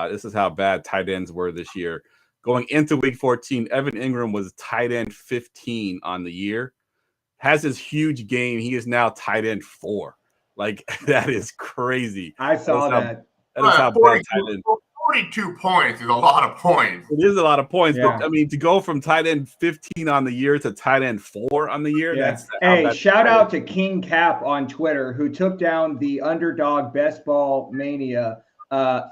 this is how bad tight ends were this year. Going into week 14, Evan Ingram was tight end 15 on the year. Has this huge game. He is now tight end 4. Like, that is crazy. I saw that. That is how bad tight end. 42 points is a lot of points. It is a lot of points, but I mean, to go from tight end 15 on the year to tight end 4 on the year, that's shout out to King Cap on Twitter, who took down the underdog best ball mania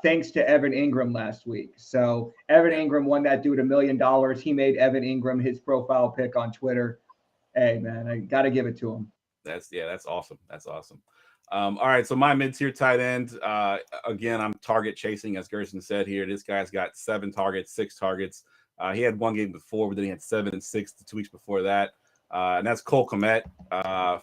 thanks to Evan Ingram last week. So Evan Ingram won that dude $1 million. He made Evan Ingram his profile pick on Twitter. Hey man, I gotta give it to him. That's awesome. That's awesome. All right, so my mid-tier tight end, again, I'm target chasing, as Gerson said here. This guy's got 7 targets, 6 targets. He had 1 game before, but then he had 7 and 6 the 2 weeks before that. And that's Cole Kmet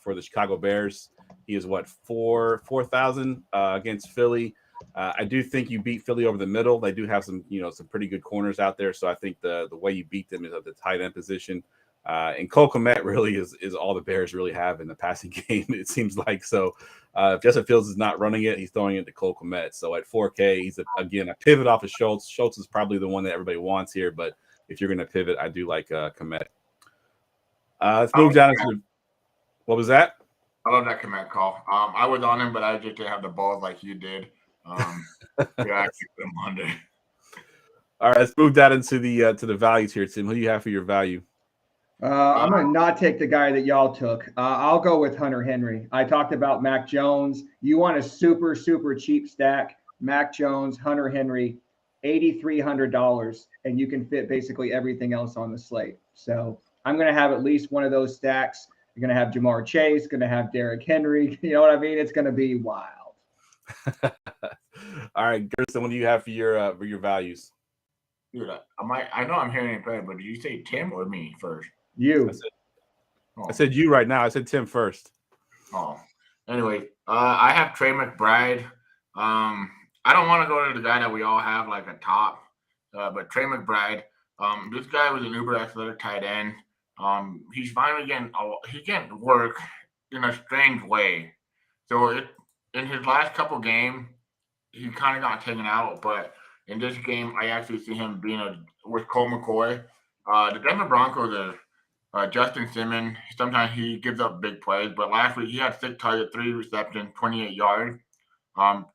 for the Chicago Bears. He is 4,000 against Philly. I do think you beat Philly over the middle. They do have some pretty good corners out there. So I think the way you beat them is at the tight end position. And Cole Kmet really is all the Bears really have in the passing game, it seems like. So if Justin Fields is not running it, he's throwing it to Cole Kmet. So at 4K, he's, again, a pivot off of Schultz. Schultz is probably the one that everybody wants here. But if you're going to pivot, I do like Kmet. Let's move down to – what was that? I love that Kmet call. I was on him, but I just didn't have the balls like you did. Actually put him under. All right, let's move that into the values here, Tim. Who do you have for your value? I'm going to not take the guy that y'all took. I'll go with Hunter Henry. I talked about Mac Jones. You want a super, super cheap stack, Mac Jones, Hunter Henry, $8,300, and you can fit basically everything else on the slate. So I'm going to have at least one of those stacks. You're going to have Jamar Chase, going to have Derrick Henry. You know what I mean? It's going to be wild. All right, Gerson, what do you have for your values? Dude, I know I'm hearing it better, but did you say Tim or me first? You. I said you right now. I said Tim first. Oh, anyway, I have Trey McBride. I don't want to go to the guy that we all have like a top, but Trey McBride. This guy was an uber athletic tight end. He's finally getting work in a strange way. So in his last couple games, he kind of got taken out, but in this game, I actually see him with Colt McCoy. The Denver Broncos are Justin Simmons. Sometimes he gives up big plays, but last week he had 6 targets, 3 receptions, 28 yards.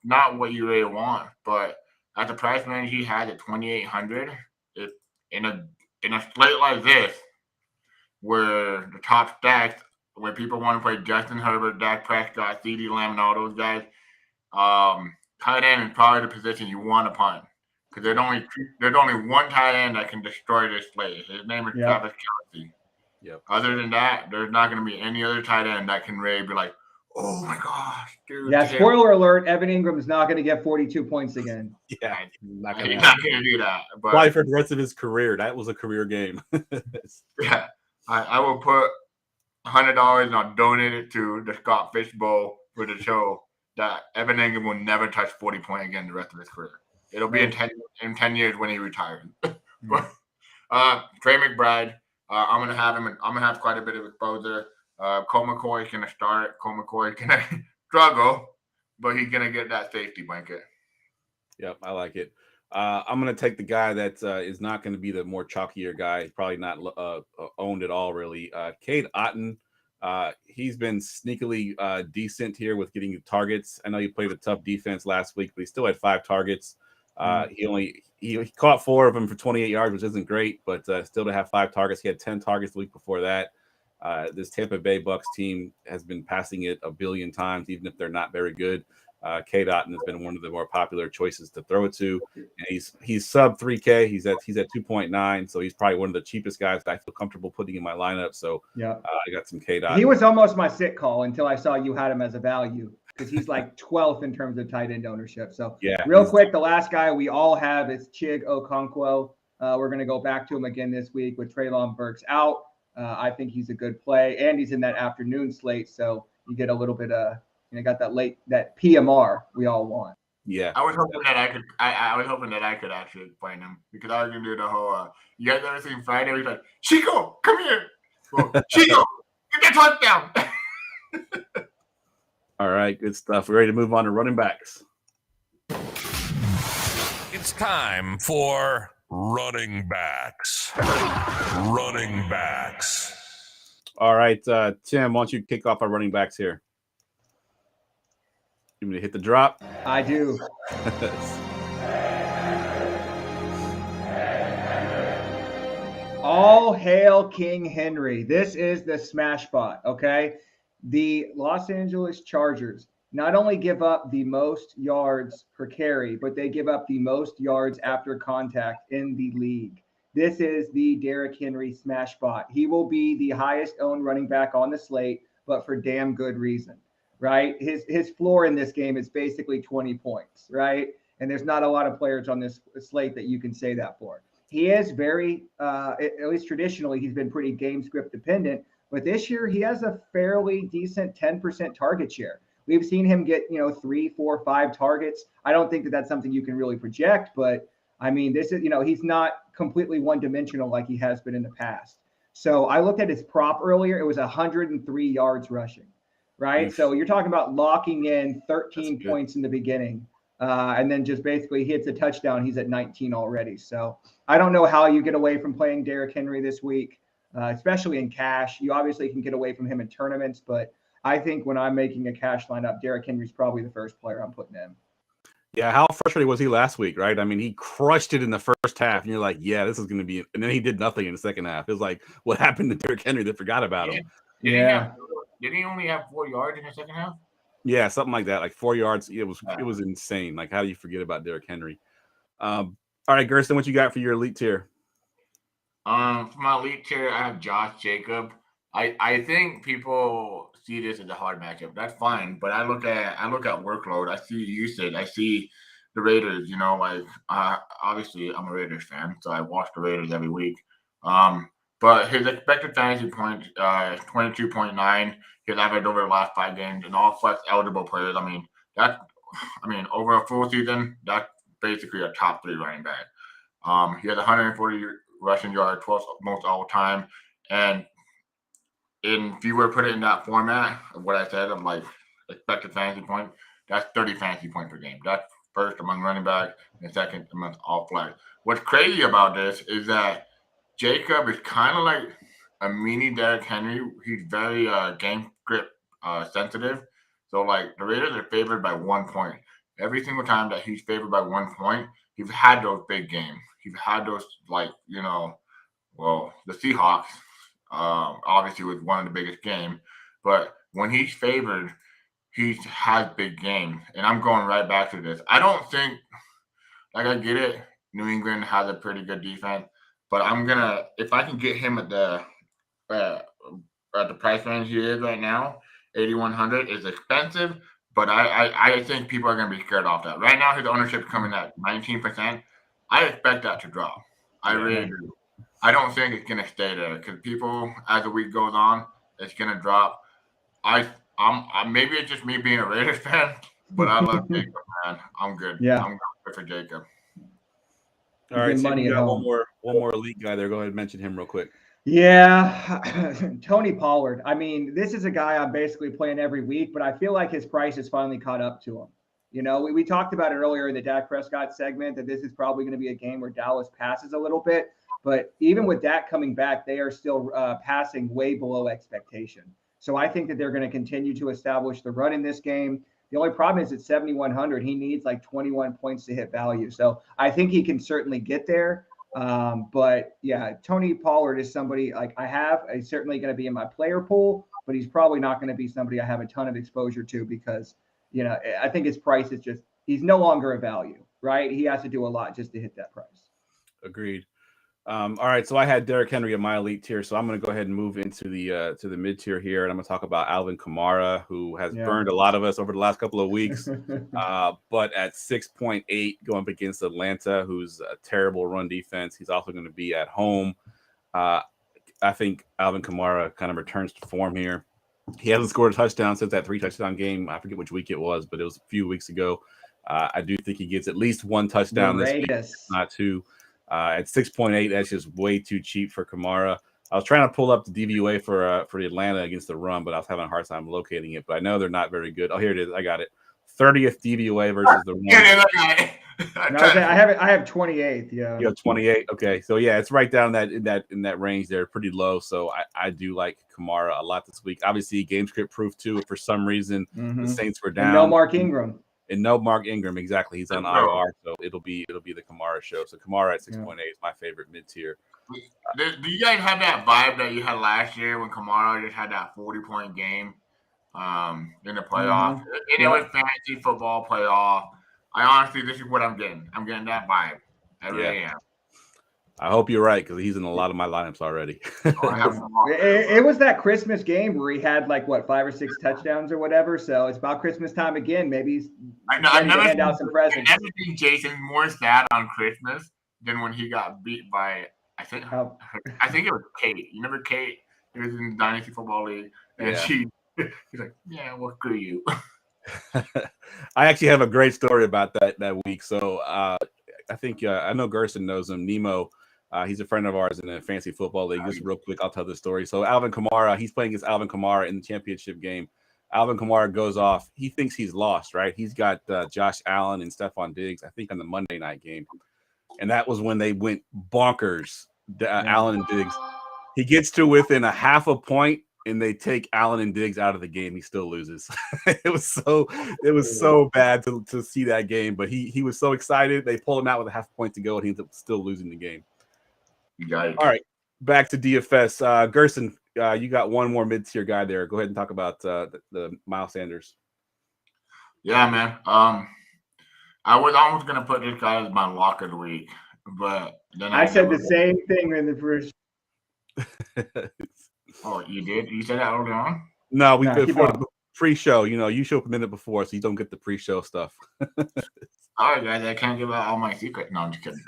Not what you really want, but at the price range he had at 2,800, in a slate like this, where the top stacks, where people want to play Justin Herbert, Dak Prescott, CeeDee Lamb, and all those guys, tight end is probably the position you want to punt. Because there's only one tight end that can destroy this slate. His name is Travis Kelce. Yep. Other than that, there's not going to be any other tight end that can really be like, oh my gosh, dude. Yeah, spoiler alert, Evan Ingram is not going to get 42 points again. Yeah, he's not going to do that. But probably for the rest of his career. That was a career game. Yeah, I will put $100 and I'll donate it to the Scott Fish Bowl for the show that Evan Ingram will never touch 40 points again the rest of his career. It'll be in 10 years when he retires. But Trey McBride, I'm gonna have him. I'm gonna have quite a bit of exposure. Cole McCoy is gonna start. Cole McCoy is gonna struggle, but he's gonna get that safety blanket. Yep, I like it. I'm going to take the guy that is not going to be the more chalkier guy. He's probably not owned at all, really. Cade Otton, he's been sneakily decent here with getting targets. I know he played a tough defense last week, but he still had 5 targets. He caught 4 of them for 28 yards, which isn't great, but still to have 5 targets. He had 10 targets the week before that. This Tampa Bay Bucks team has been passing it a billion times, even if they're not very good. Cade Otton has been one of the more popular choices to throw it to. And he's sub 3K. He's at 2.9, so he's probably one of the cheapest guys that I feel comfortable putting in my lineup. So I got some Cade Otton. He was almost my sit call until I saw you had him as a value, because he's like 12th in terms of tight end ownership. So real quick, the last guy we all have is Chig Okonkwo. We're going to go back to him again this week with Treylon Burks out. I think he's a good play, and he's in that afternoon slate, so you get a little bit of got that PMR we all want. Yeah, I was hoping that I could. I was hoping that I could actually play him, because I was gonna do the whole. You guys ever seen Friday? He's like, Chico, come here. Well, Chico, get that touchdown. All right, good stuff. We're ready to move on to running backs. It's time for running backs. Running backs. All right, Tim, why don't you kick off our running backs here? You want me to hit the drop? I do. All hail King Henry. This is the smash spot, okay? The Los Angeles Chargers not only give up the most yards per carry, but they give up the most yards after contact in the league. This is the Derrick Henry smash spot. He will be the highest owned running back on the slate, but for damn good reason, right? His floor in this game is basically 20 points, right? And there's not a lot of players on this slate that you can say that for. He is very, at least traditionally, he's been pretty game script dependent, but this year he has a fairly decent 10% target share. We've seen him get, 3, 4, 5 targets. I don't think that that's something you can really project, but I mean, this is, he's not completely one-dimensional like he has been in the past. So I looked at his prop earlier. It was 103 yards rushing, right? Oof. So you're talking about locking in 13 points in the beginning, and then just basically hits a touchdown. He's at 19 already. So I don't know how you get away from playing Derrick Henry this week, especially in cash. You obviously can get away from him in tournaments, but I think when I'm making a cash lineup, Derrick Henry's probably the first player I'm putting in. Yeah, how frustrated was he last week, right? I mean, he crushed it in the first half, and you're like, yeah, this is going to be – and then he did nothing in the second half. It was like, what happened to Derrick Henry? They forgot about him. Yeah. Did he only have 4 yards in the second half? Yeah, something like that, like 4 yards. It was insane. Like, how do you forget about Derrick Henry? All right, Gerson, what you got for your elite tier? For my elite tier, I have Josh Jacobs. I think people see this as a hard matchup. That's fine, but I look at workload. I see usage. I see the Raiders. Obviously I'm a Raiders fan, so I watch the Raiders every week. But his expected fantasy points, 22.9. His average over the last 5 games, and all flex eligible players. Over a full season, that's basically a top 3 running back. He has 140 rushing yards, 12th most all time, and if you were to put it in that format of what I said, of like expected fantasy point, that's 30 fantasy points per game. That's first among running back and second among all flex. What's crazy about this is that Jacob is kind of like a mini Derrick Henry. He's very game script sensitive. So like the Raiders are favored by 1 point. Every single time that he's favored by 1 point, he's had those big games. He's had those the Seahawks. Obviously was one of the biggest games, but when he's favored, he has big games. And I'm going right back to this. I don't think, I get it, New England has a pretty good defense, but if I can get him at the price range he is right now, 8,100 is expensive, but I think people are going to be scared off that. Right now, his ownership coming at 19%. I expect that to drop. I really do. I don't think it's gonna stay there because people, as the week goes on, it's gonna drop. I'm maybe it's just me being a Raiders fan, but I love Jacob, man. I'm good. Yeah. I'm good for Jacob. All right, so money you at got home. one more elite guy there. Go ahead and mention him real quick. Yeah, Tony Pollard. I mean, this is a guy I'm basically playing every week, but I feel like his price has finally caught up to him. You know, we talked about it earlier in the Dak Prescott segment that this is probably going to be a game where Dallas passes a little bit. But even with Dak coming back, they are still passing way below expectation. So I think that they're going to continue to establish the run in this game. The only problem is at 7,100, he needs like 21 points to hit value. So I think he can certainly get there. But yeah, Tony Pollard is somebody like he's certainly going to be in my player pool, but he's probably not going to be somebody I have a ton of exposure to because, you know, I think his price is just, he's no longer a value, right? He has to do a lot just to hit that price. Agreed. All right, so I had Derrick Henry in my elite tier, so I'm going to go ahead and move into the mid tier here, and I'm going to talk about Alvin Kamara, who has burned a lot of us over the last couple of weeks. But at 6.8 going up against Atlanta, who's a terrible run defense, he's also going to be at home. I think Alvin Kamara kind of returns to form here. He hasn't scored a touchdown since that 3-touchdown game. I forget which week it was, but it was a few weeks ago. I do think he gets at least one touchdown this week, not two. At 6.8, that's just way too cheap for Kamara. I was trying to pull up the DVOA for the Atlanta against the run, but I was having a hard time locating it. But I know they're not very good. Oh, here it is. I got it. 30th DVOA versus the run. I have 28th. Yeah, you have 28. Okay, so yeah, it's right down in that range there, pretty low. So I do like Kamara a lot this week. Obviously, game script proof too. If for some reason the Saints were down, and no Mark Ingram. And no Mark Ingram, exactly. He's on IR, so it'll be the Kamara show. So Kamara at 6.8 is my favorite mid tier. Do you guys have that vibe that you had last year when Kamara just had that 40-point game in the playoff? And it was fantasy football playoff. This is what I'm getting. I'm getting that vibe. I really am. I hope you're right because he's in a lot of my lineups already. It was that Christmas game where he had like 5 or 6 touchdowns or whatever. So it's about Christmas time again. Maybe he's I've never hand out some presents. I've never seen Jason more sad on Christmas than when he got beat by I think it was Kate. You remember Kate? He was in the Dynasty Football League, and he's like, "Yeah, well, screw you." I actually have a great story about that week. So I think I know Gerson knows him. Nemo. He's a friend of ours in the fantasy football league. Just real quick, I'll tell the story. So Alvin Kamara, he's playing against Alvin Kamara in the championship game. Alvin Kamara goes off. He thinks he's lost, right? He's got Josh Allen and Stephon Diggs, I think, on the Monday night game. And that was when they went bonkers, Allen and Diggs. He gets to within a half a point, and they take Allen and Diggs out of the game. He still loses. It was so bad to see that game. But he was so excited. They pulled him out with a half a point to go, and he ends up still losing the game. All right, back to DFS. Gerson, you got one more mid-tier guy there. Go ahead and talk about the Miles Sanders. Yeah, man. I was almost gonna put this guy as my lock of the week, but then I said the same thing in the first. Oh, you did? You said that early on? No, we did for the pre-show. You know, you show up a minute before, so you don't get the pre-show stuff. All right, guys, I can't give out all my secrets. No, I'm just kidding.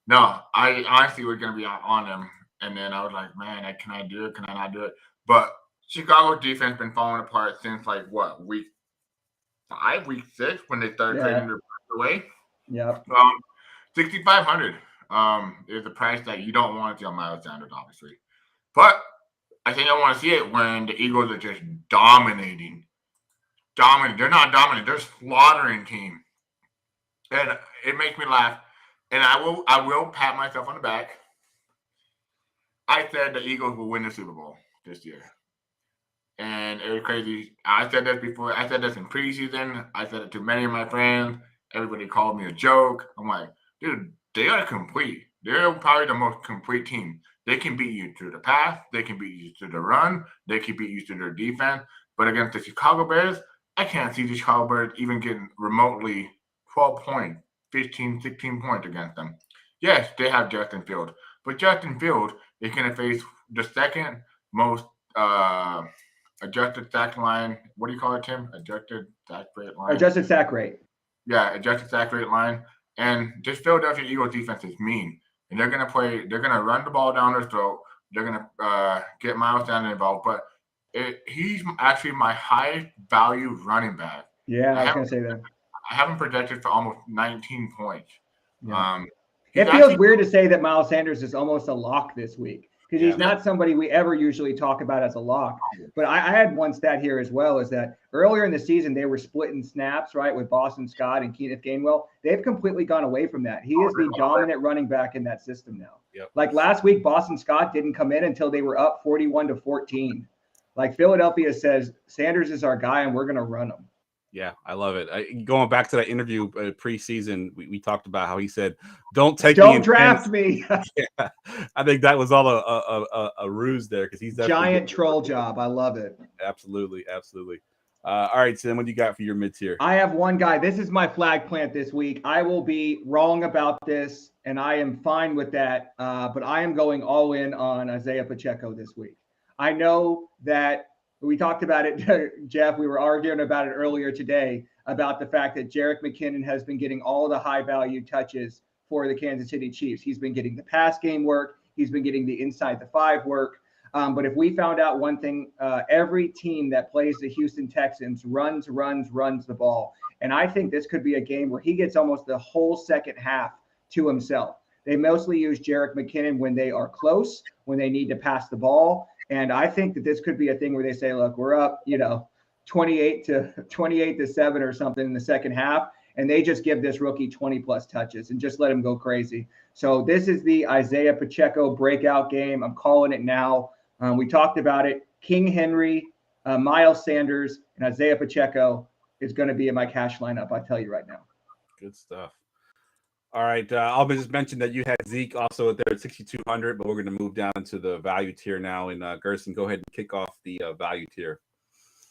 No, I honestly was going to be on them. And then I was like, man, can I do it? Can I not do it? But Chicago defense been falling apart since week 5, week 6 when they started trading their away. Yeah. 6,500 is the price that you don't want to see on Miles Sanders, obviously. But I think I want to see it when the Eagles are just dominating. They're not dominant. They're slaughtering team. And it makes me laugh. And I will pat myself on the back. I said the Eagles will win the Super Bowl this year. And it was crazy. I said this before. I said this in preseason. I said it to many of my friends. Everybody called me a joke. I'm like, dude, they are complete. They're probably the most complete team. They can beat you through the pass. They can beat you through the run. They can beat you through their defense. But against the Chicago Bears, I can't see the Chicago Bears even getting remotely 12 points. 15, 16 points against them. Yes, they have Justin Fields, but Justin Fields is going to face the second most adjusted sack line. What do you call it, Tim? Adjusted sack rate line. Adjusted sack rate. Yeah, adjusted sack rate line. And this Philadelphia Eagles defense is mean, and they're going to run the ball down their throat. They're going to get Miles Sanders involved, but he's actually my highest value running back. Yeah, I was going to say that. I have him projected for almost 19 points. Yeah. It feels weird to say that Miles Sanders is almost a lock this week because he's not somebody we ever usually talk about as a lock. But I had one stat here as well, is that earlier in the season, they were splitting snaps, right, with Boston Scott and Kenneth Gainwell. They've completely gone away from that. He is the dominant running back in that system now. Like last week, Boston Scott didn't come in until they were up 41-14. Like Philadelphia says, Sanders is our guy and we're going to run him. Yeah, I love it. Going back to that interview preseason, we talked about how he said, Don't draft me. Yeah, I think that was all a ruse there because he's giant troll job. I love it. Absolutely. All right, Tim, what do you got for your mid-tier? I have one guy. This is my flag plant this week. I will be wrong about this, and I am fine with that. But I am going all in on Isaiah Pacheco this week. I know that we talked about it, Jeff. We were arguing about it earlier today about the fact that Jerick McKinnon has been getting all the high-value touches for the Kansas City Chiefs. He's been getting the pass game work. He's been getting the inside the 5 work. But if we found out one thing, every team that plays the Houston Texans runs the ball. And I think this could be a game where he gets almost the whole second half to himself. They mostly use Jerick McKinnon when they are close, when they need to pass the ball. And I think that this could be a thing where they say, look, we're up, 28-7 or something in the second half. And they just give this rookie 20+ touches and just let him go crazy. So this is the Isaiah Pacheco breakout game. I'm calling it now. We talked about it. King Henry, Miles Sanders, and Isaiah Pacheco is going to be in my cash lineup. I tell you right now. Good stuff. All right. I'll just mention that you had Zeke also there at 6,200, but we're going to move down to the value tier now. And Gerson, go ahead and kick off the value tier.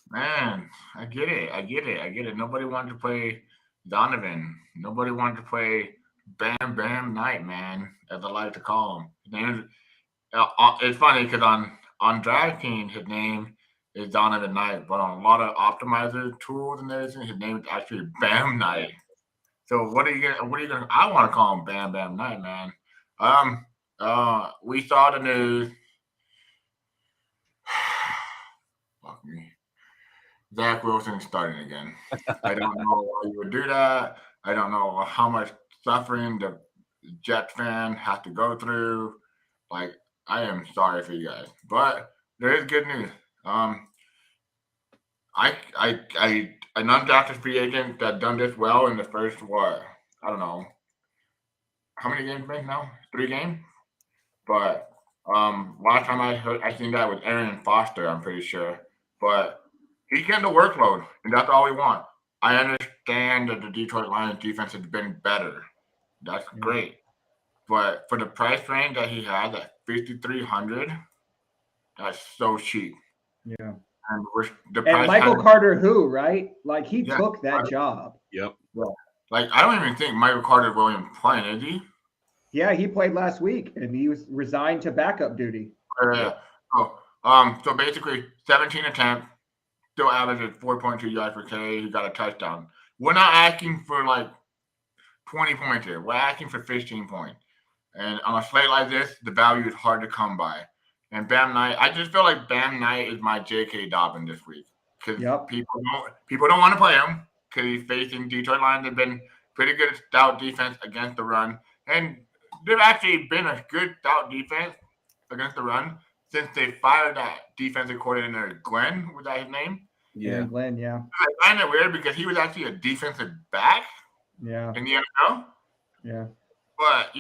Man, I get it. Nobody wanted to play Donovan. Nobody wanted to play Bam Bam Knight, man, as I like to call him. It's funny because on DraftKings, his name is Donovan Knight, but on a lot of optimizer tools and everything, his name is actually Bam Knight. So what are you gonna? I want to call him Bam Bam Knight, man. We saw the news. Fuck me. Zach Wilson starting again. I don't know why you would do that. I don't know how much suffering the Jets fan has to go through. Like, I am sorry for you guys, but there is good news. An undrafted free agent that done this well in the first, I don't know. How many games been now? 3 games? But last time I seen that was Aaron Foster, I'm pretty sure. But he's getting the workload, and that's all we want. I understand that the Detroit Lions defense has been better. That's great. But for the price range that he has at 5,300, that's so cheap. Yeah. And Michael Carter, right? Like, he took that job. Yep. Yeah. Like, I don't even think Michael Carter Williams playing, is he? Yeah, he played last week, and he was resigned to backup duty. So basically, 17 attempts, still averages 4.2 yards per carry. He got a touchdown. We're not asking for like 20 points here. We're asking for 15 points. And on a slate like this, the value is hard to come by. And Bam Knight, I just feel like Bam Knight is my J.K. Dobbins this week because people don't want to play him because he's facing Detroit Lions. They've been pretty good at stout defense against the run, and they've actually been a good stout defense against the run since they fired that defensive coordinator Glenn. Was that his name? Yeah, Glenn. Yeah. I find it weird because he was actually a defensive back. Yeah. In the NFL. Yeah. But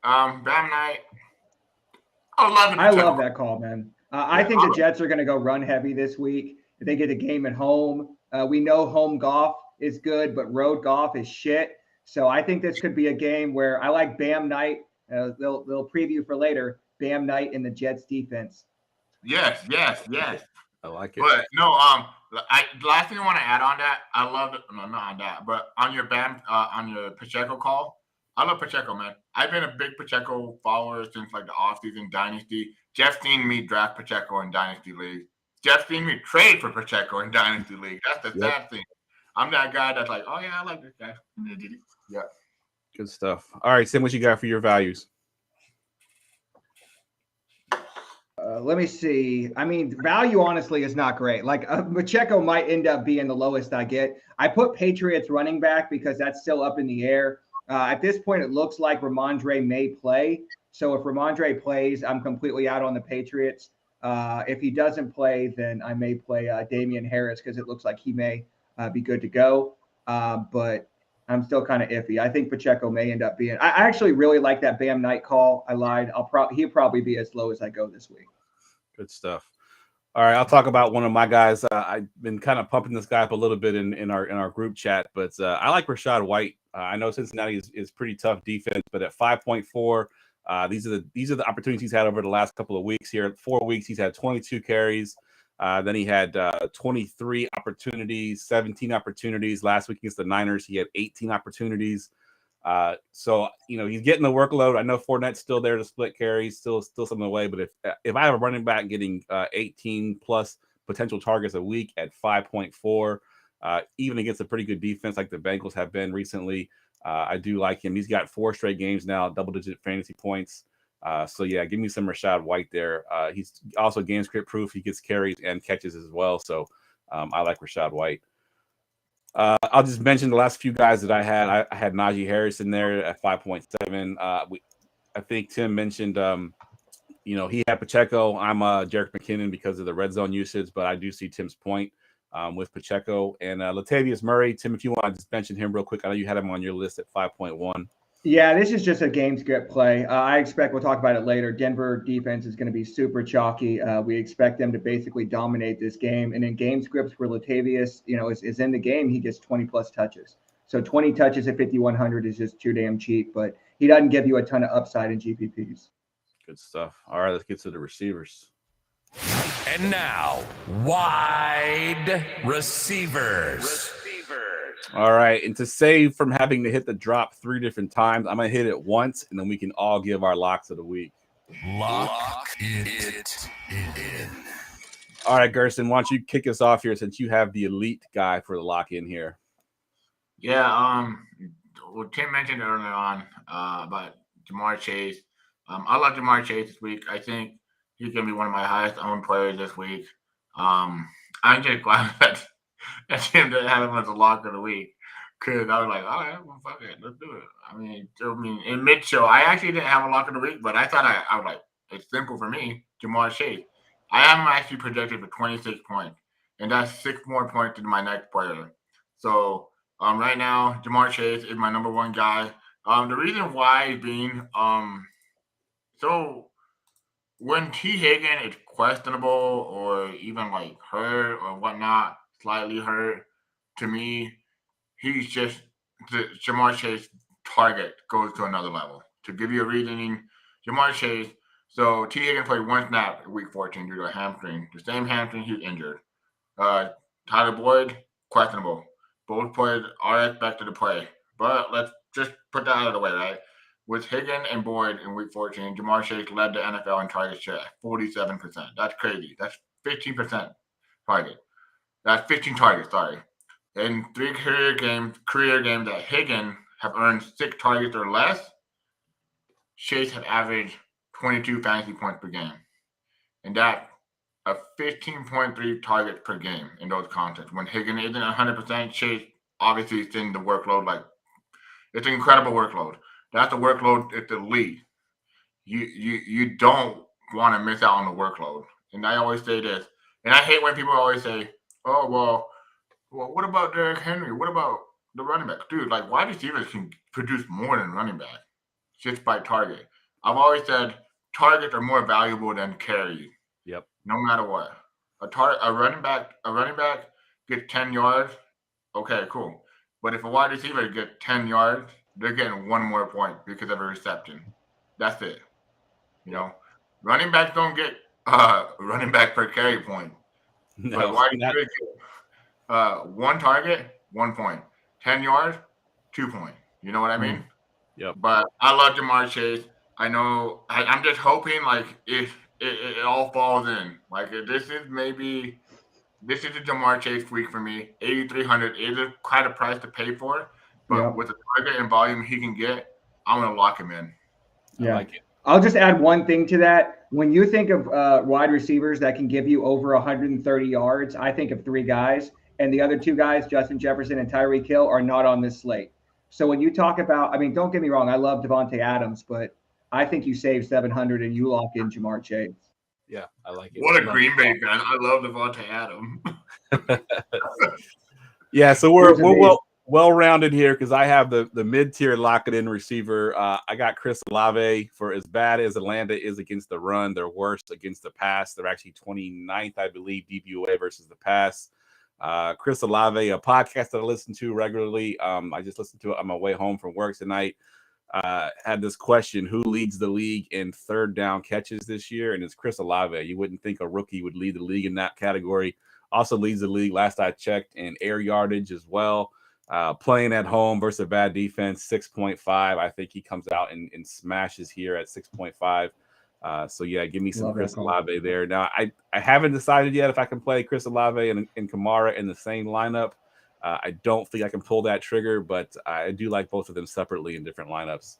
Bam Knight. I love that call, man. I think the Jets are going to go run heavy this week. If they get a game at home, we know home golf is good, but road golf is shit. So I think this could be a game where I like Bam Knight. They'll preview for later. Bam Knight in the Jets defense. Yes. I like it. But no, the last thing I want to add on that, I love it. No, not on that, but on your Pacheco call. I love Pacheco, man. I've been a big Pacheco follower since like the offseason Dynasty. Jeff seen me draft Pacheco in Dynasty League. Jeff seen me trade for Pacheco in Dynasty League. That's the sad thing. I'm that guy that's like, oh yeah, I like this guy. Yeah. Good stuff. All right, Sim, what you got for your values? Let me see. I mean, value honestly is not great. Like Pacheco might end up being the lowest I get. I put Patriots running back because that's still up in the air. At this point, it looks like Ramondre may play. So if Ramondre plays, I'm completely out on the Patriots. If he doesn't play, then I may play Damian Harris because it looks like he may be good to go. But I'm still kind of iffy. I think Pacheco may end up being. I actually really like that Bam Knight call. I lied. He'll probably be as low as I go this week. Good stuff. All right, I'll talk about one of my guys. I've been kind of pumping this guy up a little bit in our group chat, but I like Rachaad White. I know Cincinnati is pretty tough defense, but at 5.4, these are the opportunities he's had over the last couple of weeks here. 4 weeks, he's had 22 carries. Then he had 23 opportunities, 17 opportunities. Last week against the Niners, he had 18 opportunities. So he's getting the workload. I know Fournette's still there to split carries, still some of the way. But if I have a running back getting 18 plus potential targets a week at 5.4, even against a pretty good defense like the Bengals have been recently, I do like him. He's got 4 straight games now, double-digit fantasy points. So yeah, give me some Rachaad White there. He's also game script proof. He gets carries and catches as well. So I like Rachaad White. I'll just mention the last few guys that I had. I had Najee Harris in there at 5.7. I think Tim mentioned, he had Pacheco. I'm Jerick McKinnon because of the red zone usage, but I do see Tim's point with Pacheco and Latavius Murray. Tim, if you want to just mention him real quick, I know you had him on your list at 5.1. Yeah, this is just a game script play. I expect we'll talk about it later. Denver defense is going to be super chalky. We expect them to basically dominate this game. And in game scripts where Latavius, is in the game, he gets 20 plus touches. So 20 touches at 5,100 is just too damn cheap, but he doesn't give you a ton of upside in GPPs. Good stuff. All right, let's get to the receivers. And now, wide receivers. All right, and to save from having to hit the drop 3 different times, I'm going to hit it once, and then we can all give our locks of the week. Lock it in. All right, Gerson, why don't you kick us off here since you have the elite guy for the lock-in here? Yeah, well, Tim mentioned earlier on about Jamar Chase. I love Jamar Chase this week. I think he's going to be one of my highest owned players this week. I'm just glad that Tim didn't have him as a lock of the week because I was like, all right, well, fuck it, let's do it. I mean, in mid-show, I actually didn't have a lock of the week, but I thought I was like, it's simple for me, Jamar Chase. I am actually projected for 26 points, and that's 6 more points than my next player. So right now, Jamar Chase is my number 1 guy. The reason why being so when T. Higgins is questionable or even like hurt or whatnot, slightly hurt, to me, he's just the Jamar Chase target goes to another level. To give you a reasoning, Jamar Chase, so T. Higgins played 1 snap in week 14 due to a hamstring. The same hamstring he's injured. Tyler Boyd, questionable. Both players are expected to play. But let's just put that out of the way, right? With Higgins and Boyd in week 14, Jamar Chase led the NFL in target share at 47%. That's crazy. That's 15% target. That's 15 targets, sorry. In 3 career games that Higgins have earned 6 targets or less, Chase have averaged 22 fantasy points per game. And that a 15.3 targets per game in those contests. When Higgins isn't 100%, Chase obviously is in the workload. Like, it's an incredible workload. That's the workload at the league. You don't want to miss out on the workload. And I always say this, and I hate when people always say, oh, well, what about Derrick Henry? What about the running back? Dude, like, wide receivers can produce more than running back just by target. I've always said targets are more valuable than carries. Yep. No matter what. A running back gets 10 yards, okay, cool. But if a wide receiver gets 10 yards, they're getting 1 more point because of a reception. That's it. Running backs don't get running back per carry point. No, but wide receivers get 1 target, 1 point. 10 yards, 2 points. You know what I mean? Yep. But I love Jamar Chase. I know. I'm just hoping, like, if it all falls in. Like, this is a Jamar Chase week for me. 8,300 is quite a price to pay for. But with the target and volume he can get, I'm going to lock him in. Yeah. I like it. I'll just add one thing to that. When you think of wide receivers that can give you over 130 yards, I think of 3 guys. And the other 2 guys, Justin Jefferson and Tyreek Hill, are not on this slate. So when you talk about, I mean, don't get me wrong, I love Devontae Adams, but I think you save 700 and you lock in Jamar Chase. Yeah, I like it. What a Green Bay fan. I love Devontae Adams. Yeah, so we're Here's well rounded here because I have the mid-tier lock-it-in receiver. I got Chris Olave. For as bad as Atlanta is against the run, they're worse against the pass. They're actually 29th, I believe, DVOA versus the pass. Chris Olave, a podcast that I listen to regularly. I just listened to it on my way home from work tonight. Had this question: who leads the league in third down catches this year? And it's Chris Olave. You wouldn't think a rookie would lead the league in that category. Also leads the league, last I checked, in air yardage as well. Playing at home versus a bad defense, 6.5. I think he comes out and smashes here at 6.5. So, yeah, give me some Chris Olave there. Now, I haven't decided yet if I can play Chris Olave and Kamara in the same lineup. I don't think I can pull that trigger, but I do like both of them separately in different lineups.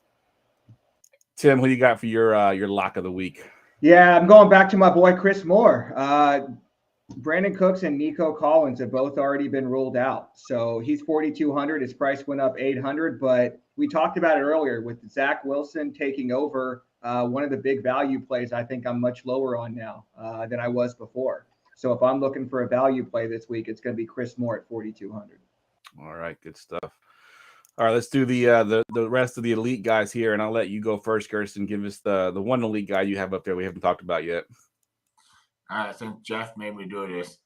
Tim, who you got for your lock of the week? Yeah, I'm going back to my boy Chris Moore. Brandon Cooks and Nico Collins have both already been ruled out. So he's 4,200. His price went up 800. But we talked about it earlier with Zach Wilson taking over. One of the big value plays I think I'm much lower on now than I was before. So if I'm looking for a value play this week, it's going to be Chris Moore at 4,200. All right, good stuff. All right, let's do the rest of the elite guys here, and I'll let you go first, Gerson. Give us the one elite guy you have up there we haven't talked about yet. I think Jeff made me do this.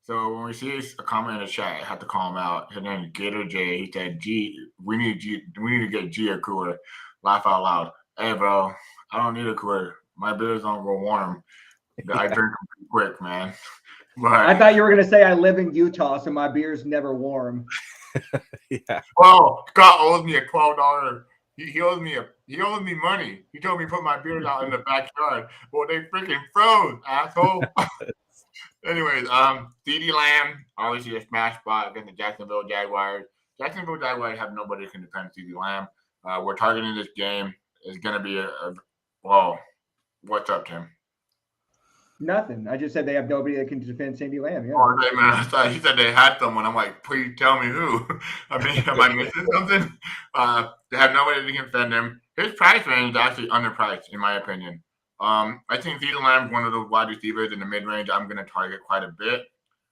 So when we see a comment in the chat, I have to call him out. His name is Gator J. He said, we need to get G a cooler. Laugh out loud. Hey, bro, I don't need a cooler. My beers don't go warm. I drink them pretty quick, man. But I thought you were going to say I live in Utah, so my beer's never warm. Yeah. Well, Scott owes me a $12. He owes me money. He told me to put my beers out in the backyard. Well, they freaking froze, asshole. Anyways, CeeDee Lamb, obviously a smash spot against the Jacksonville Jaguars. Jacksonville Jaguars have nobody who can defend CeeDee Lamb. We're targeting this game. It's going to be well, what's up, Tim? Nothing. I just said they have nobody that can defend CeeDee Lamb. Yeah. Oh, hey, man, I thought he said they had someone. I'm like, please tell me who. I mean, am I missing something? They have nobody that can defend him. His price range is actually underpriced, in my opinion. I think CeeDee Lamb is one of the wide receivers in the mid-range I'm going to target quite a bit.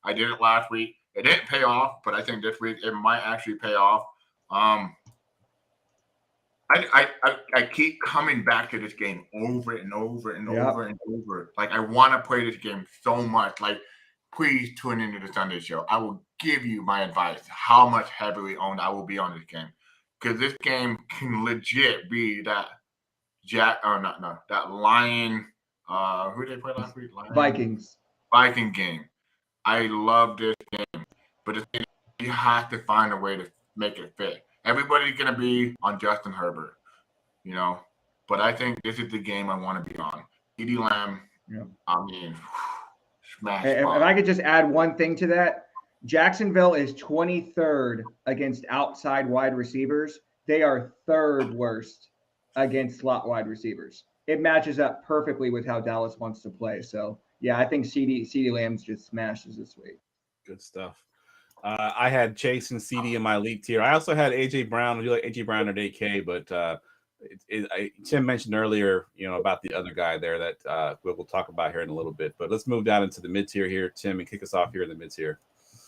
I did it last week. It didn't pay off, but I think this week it might actually pay off. I keep coming back to this game over and over and over and over. Like, I want to play this game so much. Like, please tune into the Sunday show. I will give you my advice, how much heavily owned I will be on this game. Because this game can legit be that that Lion, who did they play last week? Viking game. I love this game. But the thing is, you have to find a way to make it fit. Everybody's going to be on Justin Herbert, but I think this is the game I want to be on. CeeDee Lamb, I mean, smash. If I could just add one thing to that, Jacksonville is 23rd against outside wide receivers. They are third worst against slot wide receivers. It matches up perfectly with how Dallas wants to play. So, yeah, I think CeeDee Lamb's just smashes this week. Good stuff. I had Chase and CeeDee in my elite tier. I also had AJ Brown. I do like AJ Brown at 8K, but Tim mentioned earlier, about the other guy there that we'll talk about here in a little bit. But let's move down into the mid tier here, Tim, and kick us off here in the mid tier.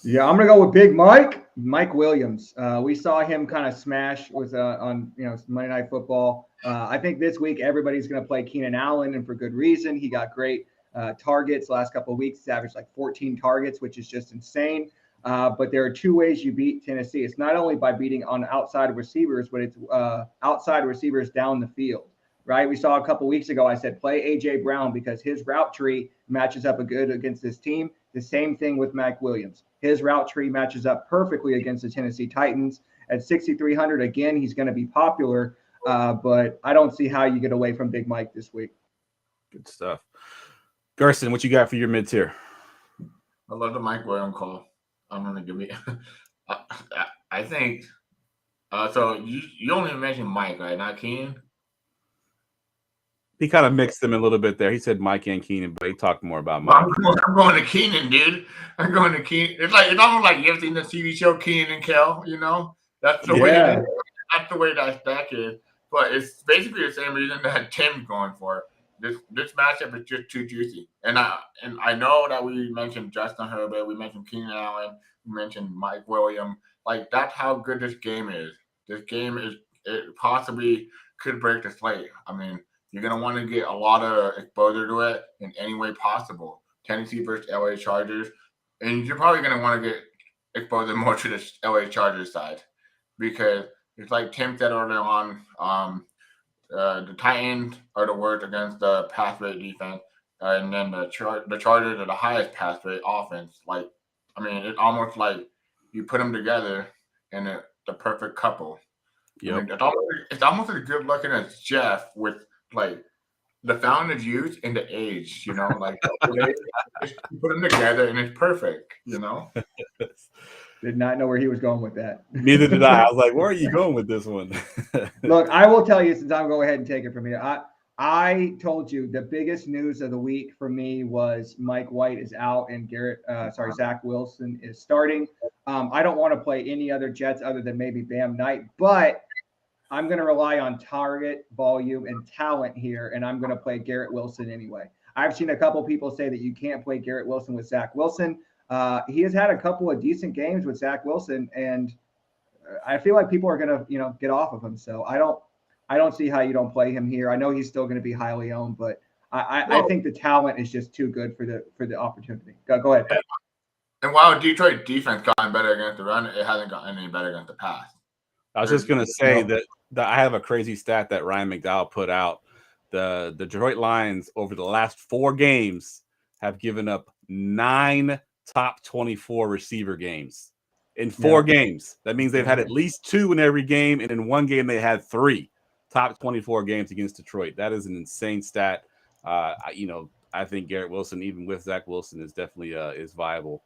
Yeah, I'm gonna go with Big Mike Williams. We saw him kind of smash on Monday Night Football. I think this week everybody's gonna play Keenan Allen, and for good reason. He got great targets last couple of weeks. He's averaged like 14 targets, which is just insane. But there are two ways you beat Tennessee. It's not only by beating on outside receivers, but it's outside receivers down the field, right? We saw a couple weeks ago, I said, play A.J. Brown because his route tree matches up good against this team. The same thing with Mike Williams. His route tree matches up perfectly against the Tennessee Titans. At 6,300, again, he's going to be popular, but I don't see how you get away from Big Mike this week. Good stuff. Gerson, what you got for your mid tier? I love the Mike Williams call. I'm going to give me – I think so you only mentioned Mike, right? Not Keenan? He kind of mixed them a little bit there. He said Mike and Keenan, but he talked more about Mike. I'm going to Keenan, dude. I'm going to Keenan. It's almost like you ever seen the TV show Keenan and Kel, That's the way. That's the way that stack is. But it's basically the same reason that Tim's going for. This matchup is just too juicy. And I know that we mentioned Justin Herbert, we mentioned Keenan Allen, we mentioned Mike Williams. Like, that's how good this game is. This game it possibly could break the slate. I mean, you're gonna want to get a lot of exposure to it in any way possible. Tennessee versus LA Chargers, and you're probably gonna want to get exposure more to the LA Chargers side because it's like Tim said earlier on. The Titans are the worst against the pass rate defense, and then the Chargers are the highest pass rate offense. Like, I mean, it's almost like you put them together and the perfect couple. Yep. I mean, it's almost as good looking as Jeff with like the fountain of youth and the age. You know, like you put them together and it's perfect. You know. Did not know where he was going with that. Neither did I. I was like, where are you going with this one? Look, I will tell you, since I'll go ahead and take it from here. I told you the biggest news of the week for me was Mike White is out and Zach Wilson is starting. I don't want to play any other Jets other than maybe Bam Knight, but I'm going to rely on target, volume, and talent here, and I'm going to play Garrett Wilson anyway. I've seen a couple people say that you can't play Garrett Wilson with Zach Wilson. He has had a couple of decent games with Zach Wilson, and I feel like people are going to, get off of him. So I don't see how you don't play him here. I know he's still going to be highly owned, but I think the talent is just too good for the opportunity. Go ahead. And while Detroit defense gotten better against the run, it hasn't gotten any better against the pass. I was just going to say that I have a crazy stat that Ryan McDowell put out. The Detroit Lions over the last 4 games have given up 9 top 24 receiver games in 4 games. That means they've had at least 2 in every game, and in 1 game they had 3 top 24 games against Detroit. That is an insane stat. I think Garrett Wilson, even with Zach Wilson, is definitely is viable.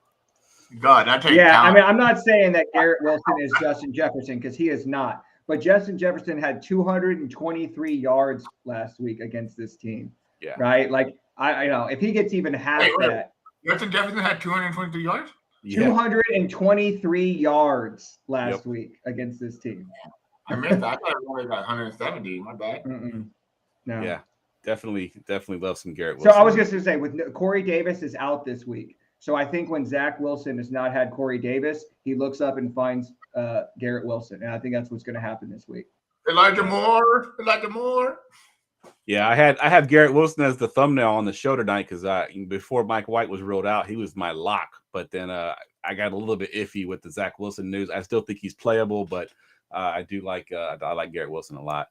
God, that takes talent. I mean, I'm not saying that Garrett Wilson is Justin Jefferson because he is not. But Justin Jefferson had 223 yards last week against this team. Yeah. Right? Like, I know if he gets even half that. Justin Jefferson had 223 yards? Yeah. 223 yards last week against this team. I missed that. I thought it only got 170. My bad. No. Yeah, definitely love some Garrett Wilson. So I was just going to say, with Corey Davis is out this week. So I think when Zach Wilson has not had Corey Davis, he looks up and finds Garrett Wilson. And I think that's what's going to happen this week. Elijah Moore. Yeah, I had Garrett Wilson as the thumbnail on the show tonight because before Mike White was ruled out, he was my lock. But then I got a little bit iffy with the Zach Wilson news. I still think he's playable, but I do like I like Garrett Wilson a lot.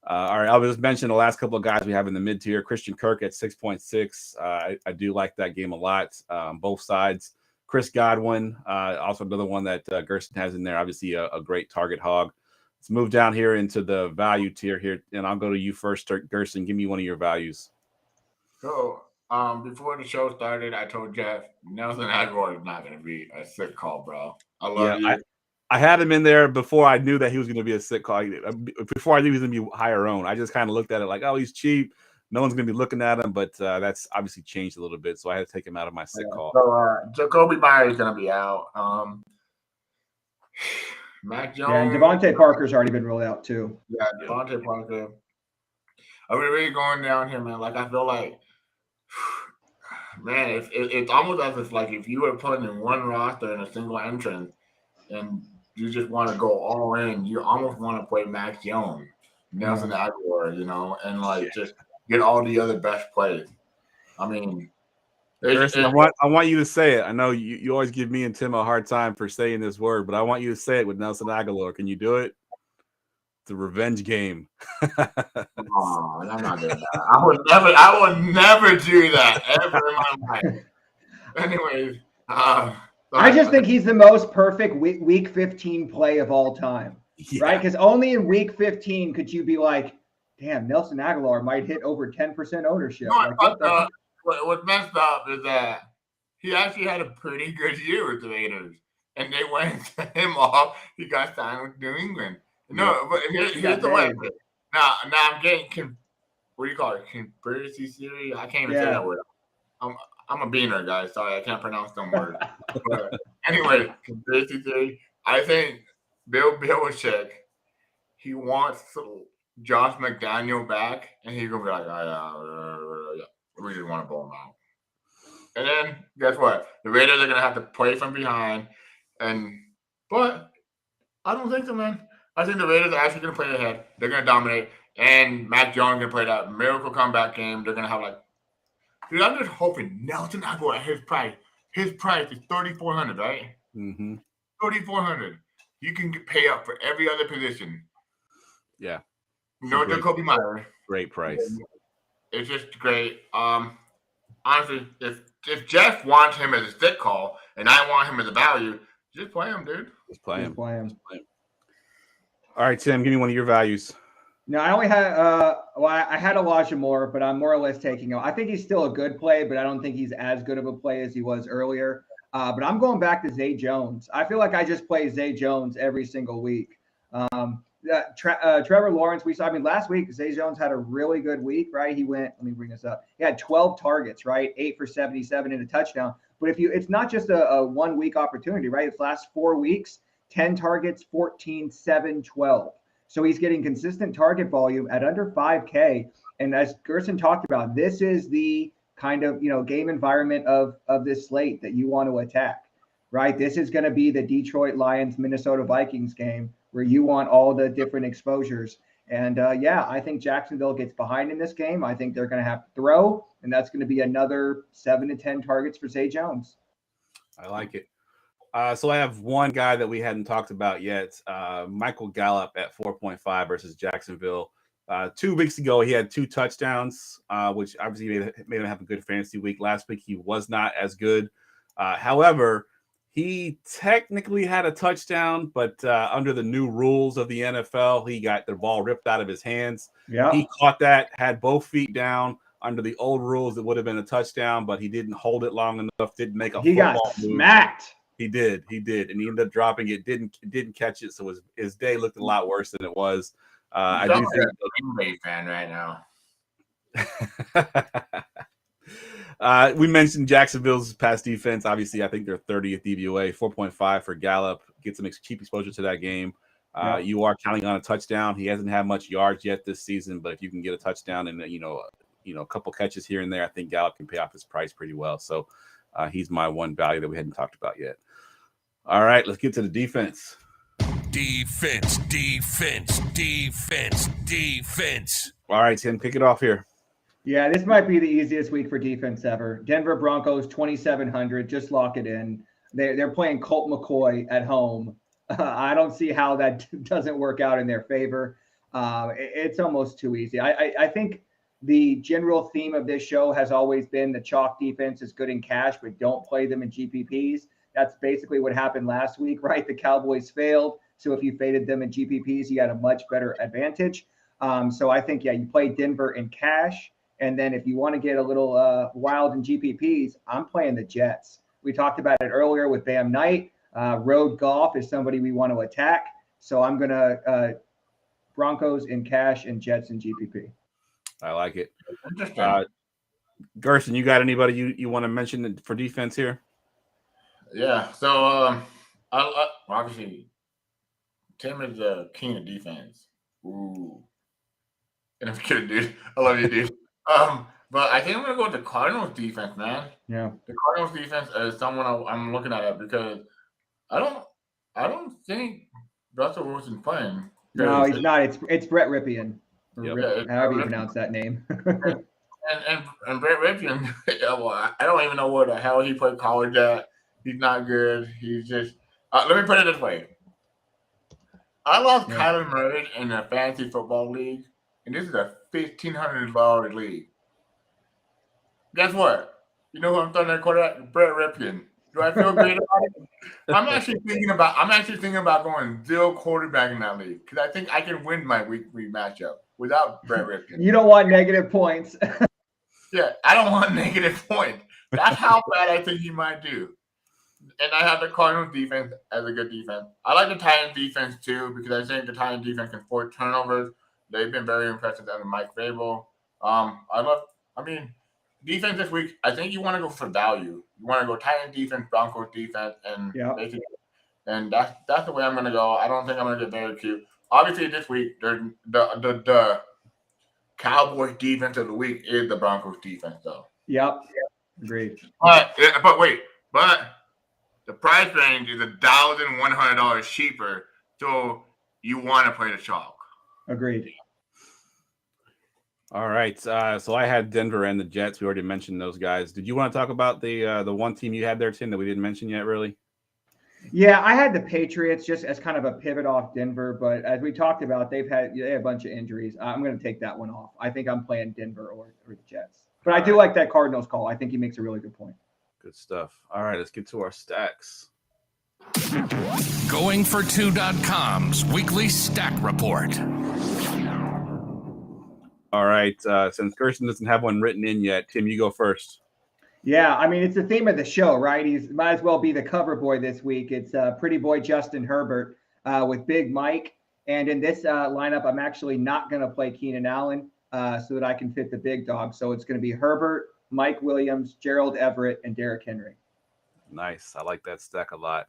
All right, I'll just mention the last couple of guys we have in the mid tier. Christian Kirk at 6.6. I do like that game a lot. Both sides. Chris Godwin, also another one that Gerson has in there. Obviously, a great target hog. Let's move down here into the value tier here, and I'll go to you first, Gerson. Give me one of your values. So, before the show started, I told Jeff Nelson Aguilar is not going to be a sick call, bro. I love you. I had him in there before I knew that he was going to be a sick call. Before I knew he was going to be higher owned, I just kind of looked at it like, oh, he's cheap. No one's going to be looking at him, but that's obviously changed a little bit. So I had to take him out of my sick call. So Jacoby Myers is going to be out. Mac Jones. Yeah, and Devontae Parker's already been ruled out too. Yeah, Devontae Parker. I'm really going down here, man. Like, I feel like, man, it's almost as if, like, if you were putting in one roster in a single entrance and you just want to go all in, you almost want to play Mac Jones, Nelson Aguilar, and, like, just get all the other best plays. I mean, I want you to say it. I know you always give me and Tim a hard time for saying this word, but I want you to say it with Nelson Aguilar. Can you do it? It's a revenge game. Oh, I'm not doing that. I would never do that ever in my life. Anyways, I just think he's the most perfect week 15 play of all time, right? Because only in week 15 could you be like, damn, Nelson Aguilar might hit over 10% ownership. No, what's messed up is that he actually had a pretty good year with the Raiders, and they went him off. He got signed with New England. No, but here's the way. Now I'm getting what do you call it? Conspiracy theory? I can't even say that word. I'm a beaner, guys. Sorry, I can't pronounce them words. But anyway, conspiracy theory. I think Bill Belichick, he wants Josh McDaniel back, and he's gonna be like, we just want to blow him out. And then guess what? The Raiders are gonna have to play from behind, but I don't think so, man. I think the Raiders are actually gonna play ahead. They're gonna dominate, and Mac Jones gonna play that miracle comeback game. They're gonna have dude, I'm just hoping Nelson Aguilar at his price. His price is $3,400, right? Mm-hmm. $3,400. You can pay up for every other position. Yeah. No Jacoby Myers. Great price. It's just great. Honestly, if Jeff wants him as a stick call and I want him as a value, just play him, dude. Just play him. All right, Tim, give me one of your values. No, I only had I had Elijah Moore, but I'm more or less taking him. I think he's still a good play, but I don't think he's as good of a play as he was earlier. But I'm going back to Zay Jones. I feel like I just play Zay Jones every single week. Trevor Lawrence, last week Zay Jones had a really good week, right? Let me bring this up. He had 12 targets, right? 8 for 77 and a touchdown. But it's not just a 1 week opportunity, right? It's last 4 weeks, 10 targets, 14, 7, 12. So he's getting consistent target volume at under 5K. And as Gerson talked about, this is the kind of, game environment of this slate that you want to attack, right? This is going to be the Detroit Lions, Minnesota Vikings game where you want all the different exposures. And I think Jacksonville gets behind in this game. I think they're going to have to throw, and that's going to be another 7 to 10 targets for Zay Jones. I like it. So I have one guy that we hadn't talked about yet, Michael Gallup at 4.5 versus Jacksonville. 2 weeks ago, he had 2 touchdowns, which obviously made him have a good fantasy week. Last week, he was not as good. However, he technically had a touchdown, but under the new rules of the NFL, he got the ball ripped out of his hands. Yeah, he caught that, had both feet down. Under the old rules, it would have been a touchdown, but he didn't hold it long enough, didn't make a football move. Smacked. He did, and he ended up dropping it. Didn't catch it, so his day looked a lot worse than it was. I do think you're a fan right now. We mentioned Jacksonville's pass defense. Obviously, I think they're 30th DVOA. 4.5 for Gallup gets some cheap exposure to that game. You are counting on a touchdown. He hasn't had much yards yet this season, but if you can get a touchdown and a couple catches here and there, I think Gallup can pay off his price pretty well. So he's my one value that we hadn't talked about yet. All right, let's get to the defense. Defense. All right, Tim, kick it off here. Yeah, this might be the easiest week for defense ever. Denver Broncos 2,700. Just lock it in. They're playing Colt McCoy at home. I don't see how that doesn't work out in their favor. It's almost too easy. I think the general theme of this show has always been the chalk defense is good in cash, but don't play them in GPPs. That's basically what happened last week, right? The Cowboys failed. So if you faded them in GPPs, you had a much better advantage. So I think, you play Denver in cash. And then if you want to get a little wild in GPPs, I'm playing the Jets. We talked about it earlier with Bam Knight. Road Goff is somebody we want to attack. So I'm going to Broncos in cash and Jets in GPP. I like it. Gerson, you got anybody you want to mention for defense here? Yeah. So obviously Tim is the king of defense. Ooh. And I'm kidding, dude. I love you, dude. But I think I'm gonna go with the Cardinals defense, man. Yeah. The Cardinals defense is someone I'm looking at it because I don't think Russell Wilson's playing. No, he's not. It's Brett Ripien. Yep. However you pronounce that name. and Brett Ripien, well, I don't even know where the hell he played college at. He's not good. He's just let me put it this way. I lost Kyler Murray in a fantasy football league, and this is a $1,500 league. Guess what? You know who I'm throwing that quarterback? Brett Ripien. Do I feel great about it? I'm actually thinking about going 0 quarterback in that league because I think I can win my week 3 matchup without Brett Ripien. You don't want negative points. Yeah, I don't want negative points. That's how bad I think he might do. And I have the Cardinals defense as a good defense. I like the Titans defense too because I think the Titans defense can force turnovers. They've been very impressive under Mike Vrabel. Defense this week, I think you want to go for value. You want to go Titans defense, Broncos defense, and And that's the way I'm going to go. I don't think I'm going to get very cute. Obviously, this week, the Cowboys defense of the week is the Broncos defense, though. Yep. Agreed. But the price range is $1,100 cheaper, so you want to play the chalk. Agreed. All right. So I had Denver and the Jets. We already mentioned those guys. Did you want to talk about the one team you had there, Tim, that we didn't mention yet, really? Yeah, I had the Patriots just as kind of a pivot off Denver, but as we talked about, they had a bunch of injuries. I'm going to take that one off. I think I'm playing Denver or the Jets. But I do like that Cardinals call. I think he makes a really good point. Good stuff. All right, let's get to our stacks. Goingfor2.com's weekly stack report. All right. Since Gerson doesn't have one written in yet, Tim, you go first. Yeah, I mean, it's the theme of the show, right? He's might as well be the cover boy this week. It's pretty boy Justin Herbert with Big Mike. And in this lineup, I'm actually not going to play Keenan Allen so that I can fit the big dog. So it's going to be Herbert, Mike Williams, Gerald Everett, and Derrick Henry. Nice. I like that stack a lot.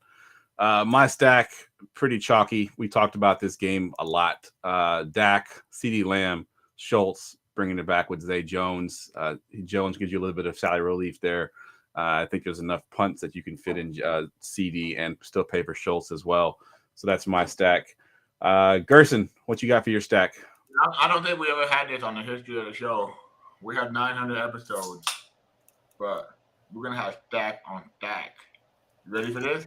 My stack, pretty chalky. We talked about this game a lot. Dak, CeeDee Lamb, Schultz, bringing it back with Zay Jones. Jones gives you a little bit of salary relief there. I think there's enough punts that you can fit in CD and still pay for Schultz as well. So that's my stack. Gerson, what you got for your stack? I don't think we ever had this on the history of the show. We have 900 episodes, but we're going to have stack on stack. You ready for this?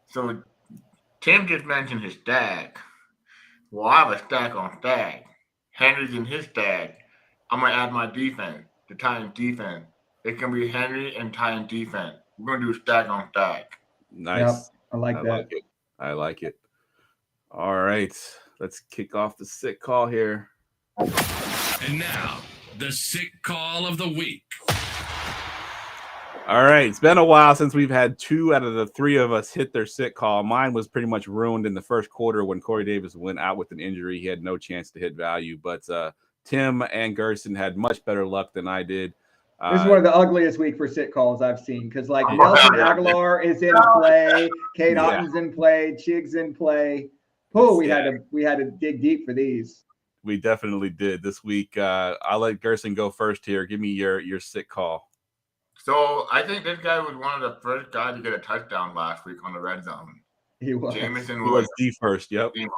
So Tim just mentioned his stack. Well, I have a stack on stack. Henry's in his stack. I'm going to add my defense, the Titans defense. It can be Henry and Titans defense. We're going to do stack on stack. Nice. Yep, I like that. I like it. All right. Let's kick off the sick call here. And now, the sick call of the week. All right. It's been a while since we've had 2 out of the 3 of us hit their sick call. Mine was pretty much ruined in the first quarter when Corey Davis went out with an injury. He had no chance to hit value. But Tim and Gerson had much better luck than I did. This is one of the ugliest week for sit calls I've seen because, like, Nelson Aguilar is in play, Kate Otton's in play, Chig's in play. Oh, we had to dig deep for these. We definitely did this week. I'll let Gerson go first here. Give me your sick call. So I think this guy was one of the first guys to get a touchdown last week on the red zone. He was. Jameson He was the first. Yep. He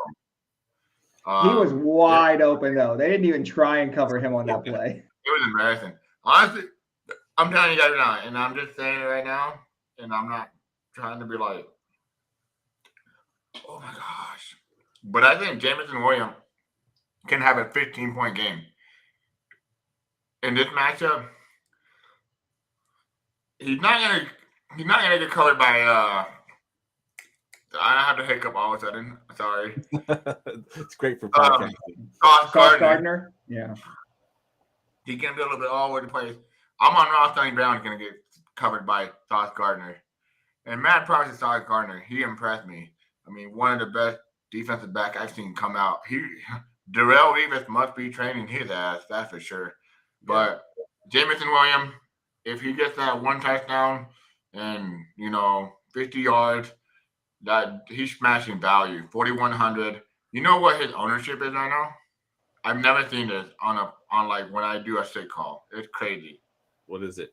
was wide open though. They didn't even try and cover him on that play. It was embarrassing. Honestly, I'm telling you guys right now, and I'm just saying it right now, and I'm not trying to be like, oh my gosh. But I think Jameson Williams can have a 15-point game. In this matchup, he's not gonna get colored by I have to hiccup all of a sudden. Sorry. It's great for podcasting. Sauce Gardner. Yeah. He can be a little bit all over the place. I'm on Ross Dunning Brown is going to get covered by Sauce Gardner. And Matt Price is Sauce Gardner. He impressed me. I mean, one of the best defensive back I've seen come out. Darrelle Revis must be training his ass, that's for sure. But Jameson Williams, if he gets that one touchdown and, 50 yards, that he's smashing value. 4,100. You know what his ownership is right now? I've never seen this on like when I do a sick call. It's crazy. What is it?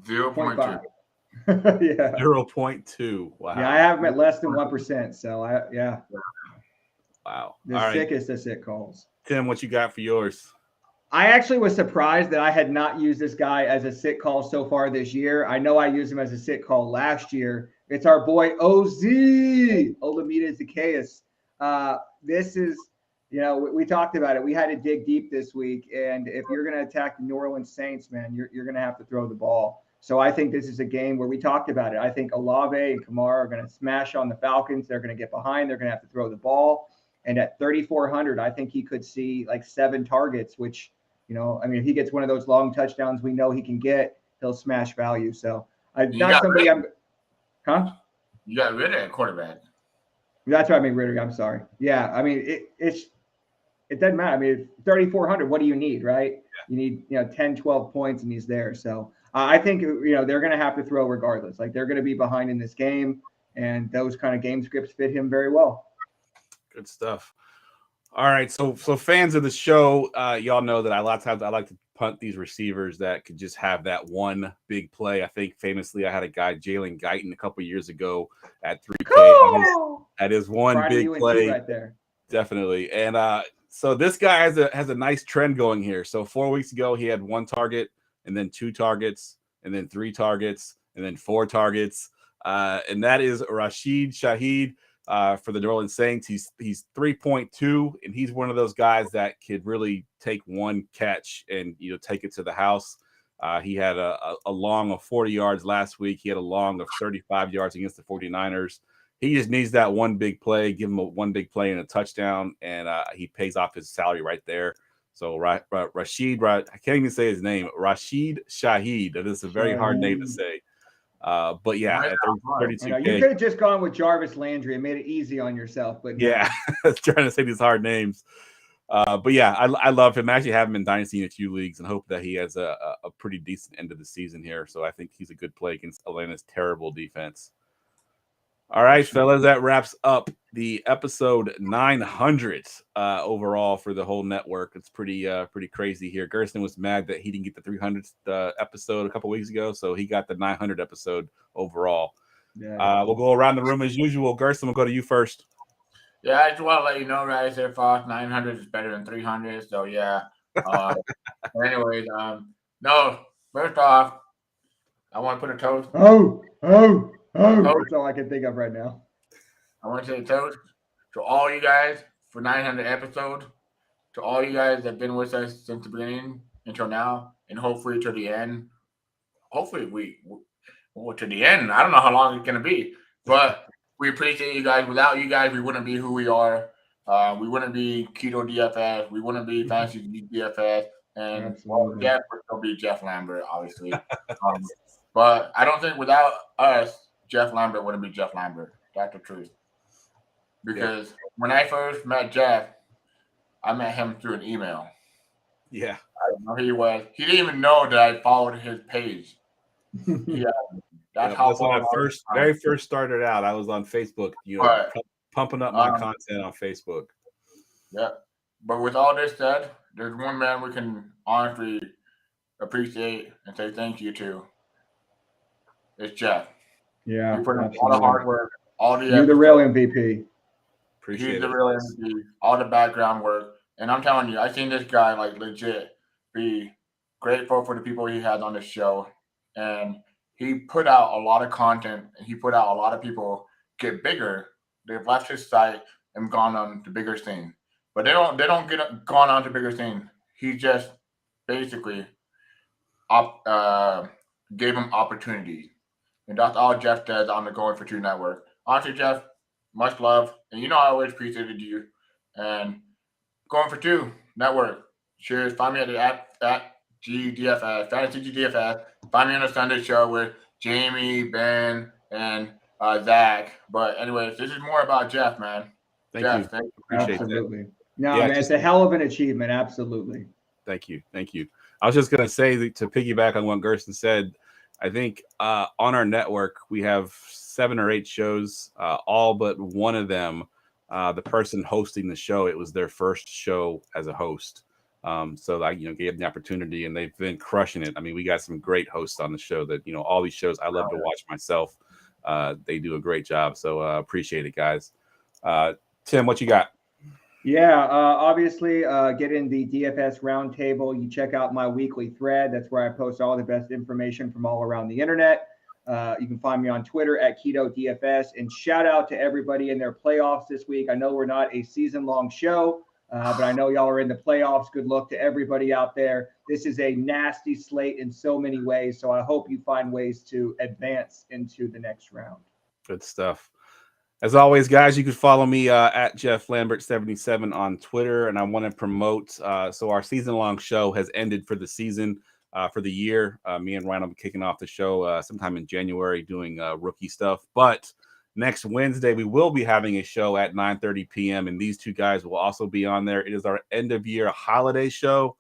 0.2. Yeah. 0.2. Wow. Yeah, I have him at less than 1%. So Wow. The sickest of sick calls. Tim, what you got for yours? I actually was surprised that I had not used this guy as a sit call so far this year. I know I used him as a sit call last year. It's our boy OZ, Olamide Zacchaeus. This is, we talked about it. We had to dig deep this week. And if you're going to attack the New Orleans Saints, man, you're going to have to throw the ball. So I think this is a game where we talked about it. I think Olave and Kamara are going to smash on the Falcons. They're going to get behind. They're going to have to throw the ball. And at 3,400, I think he could see like 7 targets, which, if he gets one of those long touchdowns we know he can get, he'll smash value. So You got rid of a quarterback. That's what I mean, Ritter. I'm sorry. Yeah, I mean, it doesn't matter. I mean, 3,400, what do you need, right? Yeah. You need, 10, 12 points, and he's there. So I think, they're going to have to throw regardless. Like, they're going to be behind in this game. and those kind of game scripts fit him very well. Good stuff. All right, so fans of the show, y'all know that a lot of times I like to punt these receivers that could just have that one big play. I think famously I had a guy, Jalen Guyton, a couple years ago at 3K. Cool. That is one Proud of big you and play you right there. Definitely. And so this guy has a nice trend going here. So 4 weeks ago, he had 1 target, and then 2 targets, and then 3 targets, and then 4 targets. And that is Rashid Shaheed for the New Orleans Saints. He's 3.2, and he's one of those guys that could really take one catch and take it to the house. He had a long of 40 yards last week. He had a long of 35 yards against the 49ers. He just needs that one big play, give him one big play and a touchdown, and he pays off his salary right there. So Rashid, I can't even say his name, Rashid Shaheed. That is a very hard name to say. But yeah, at 32K. You could have just gone with Jarvis Landry and made it easy on yourself. But yeah, trying to say these hard names. But yeah, I love him. I actually have him in Dynasty in a few leagues and hope that he has a pretty decent end of the season here. So I think he's a good play against Atlanta's terrible defense. All right, fellas, that wraps up the episode 900 overall for the whole network. It's pretty crazy here. Gerson was mad that he didn't get the 300th episode a couple weeks ago, so he got the 900 episode overall. Yeah. We'll go around the room as usual. Gerson, we'll go to you first. Yeah, I just want to let you know, guys, if 900 is better than 300. So yeah. Anyways, no. First off, I want to put a toast. Oh, that's all I can think of right now. I want to say a toast to all you guys for 900 episodes. To all you guys that have been with us since the beginning until now, and hopefully to the end. Hopefully to the end. I don't know how long it's gonna be, but we appreciate you guys. Without you guys, we wouldn't be who we are. We wouldn't be Keto DFS. We wouldn't be Fantasy DFS. And Jeff would still be Jeff Lambert, obviously. But I don't think without us, Jeff Lambert wouldn't be Jeff Lambert. That's the truth. Because when I first met Jeff, I met him through an email. Yeah. I don't know who he was. He didn't even know that I followed his page. Yeah. That's when I very first started out. I was on Facebook, pumping up my content on Facebook. Yeah. But with all this said, there's one man we can honestly appreciate and say thank you to. It's Jeff. Yeah. You put in all the hard work, You're the real MVP. Appreciate He's the real MVP, all the background work. And I'm telling you, I've seen this guy like legit be grateful for the people he has on this show. And he put out a lot of content, and he put out a lot of people get bigger. They've left his site and gone on to bigger things. But they don't get gone on to bigger things. He just basically gave them opportunities. And that's all Jeff does on the Going for Two network. Honestly, Jeff, much love. And I always appreciated you. And Going for Two network. Cheers. Find me at the at GDFS, Fantasy GDFS. Find me on the Sunday show with Jamie, Ben, and Zach. But anyways, this is more about Jeff, man. Thank you. Appreciate Absolutely. that. No, man, it's a hell of an achievement. Absolutely. Thank you. I was just going to say to piggyback on what Gerson said, I think on our network, we have 7 or 8 shows, all but one of them, the person hosting the show, it was their first show as a host. So I, gave them the opportunity, and they've been crushing it. I mean, we got some great hosts on the show that, all these shows I love to watch myself. They do a great job. So appreciate it, guys. Tim, what you got? Yeah, obviously, get in the DFS roundtable. You check out my weekly thread. That's where I post all the best information from all around the internet. You can find me on Twitter at Keto DFS. And shout out to everybody in their playoffs this week. I know we're not a season-long show, but I know y'all are in the playoffs. Good luck to everybody out there. This is a nasty slate in so many ways, so I hope you find ways to advance into the next round. Good stuff. As always, guys, you can follow me at Jeff Lambert 77 on Twitter, and I want to promote. So our season-long show has ended for the season, for the year. Me and Ryan will be kicking off the show sometime in January, doing rookie stuff. But next Wednesday, we will be having a show at 9:30 p.m., and these two guys will also be on there. It is our end-of-year holiday show.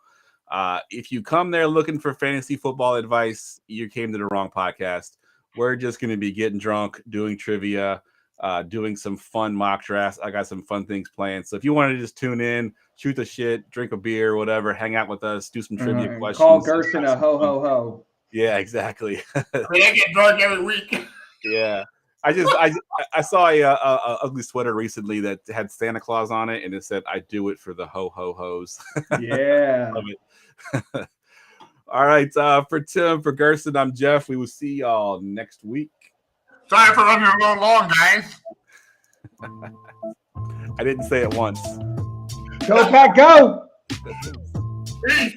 If you come there looking for fantasy football advice, you came to the wrong podcast. we're just going to be getting drunk, doing trivia, doing some fun mock drafts. I got some fun things planned. So if you want to just tune in, shoot the shit, drink a beer, whatever, hang out with us, do some trivia questions. Call Gerson a ho ho ho. Yeah, exactly. I get drunk every week. Yeah. I saw a ugly sweater recently that had Santa Claus on it, and it said, "I do it for the ho ho hos." Yeah. Love it. All right, for Tim, for Gerson, I'm Jeff. We will see y'all next week. Sorry for running a little long, guys. I didn't say it once. Go Pack, go! Peace.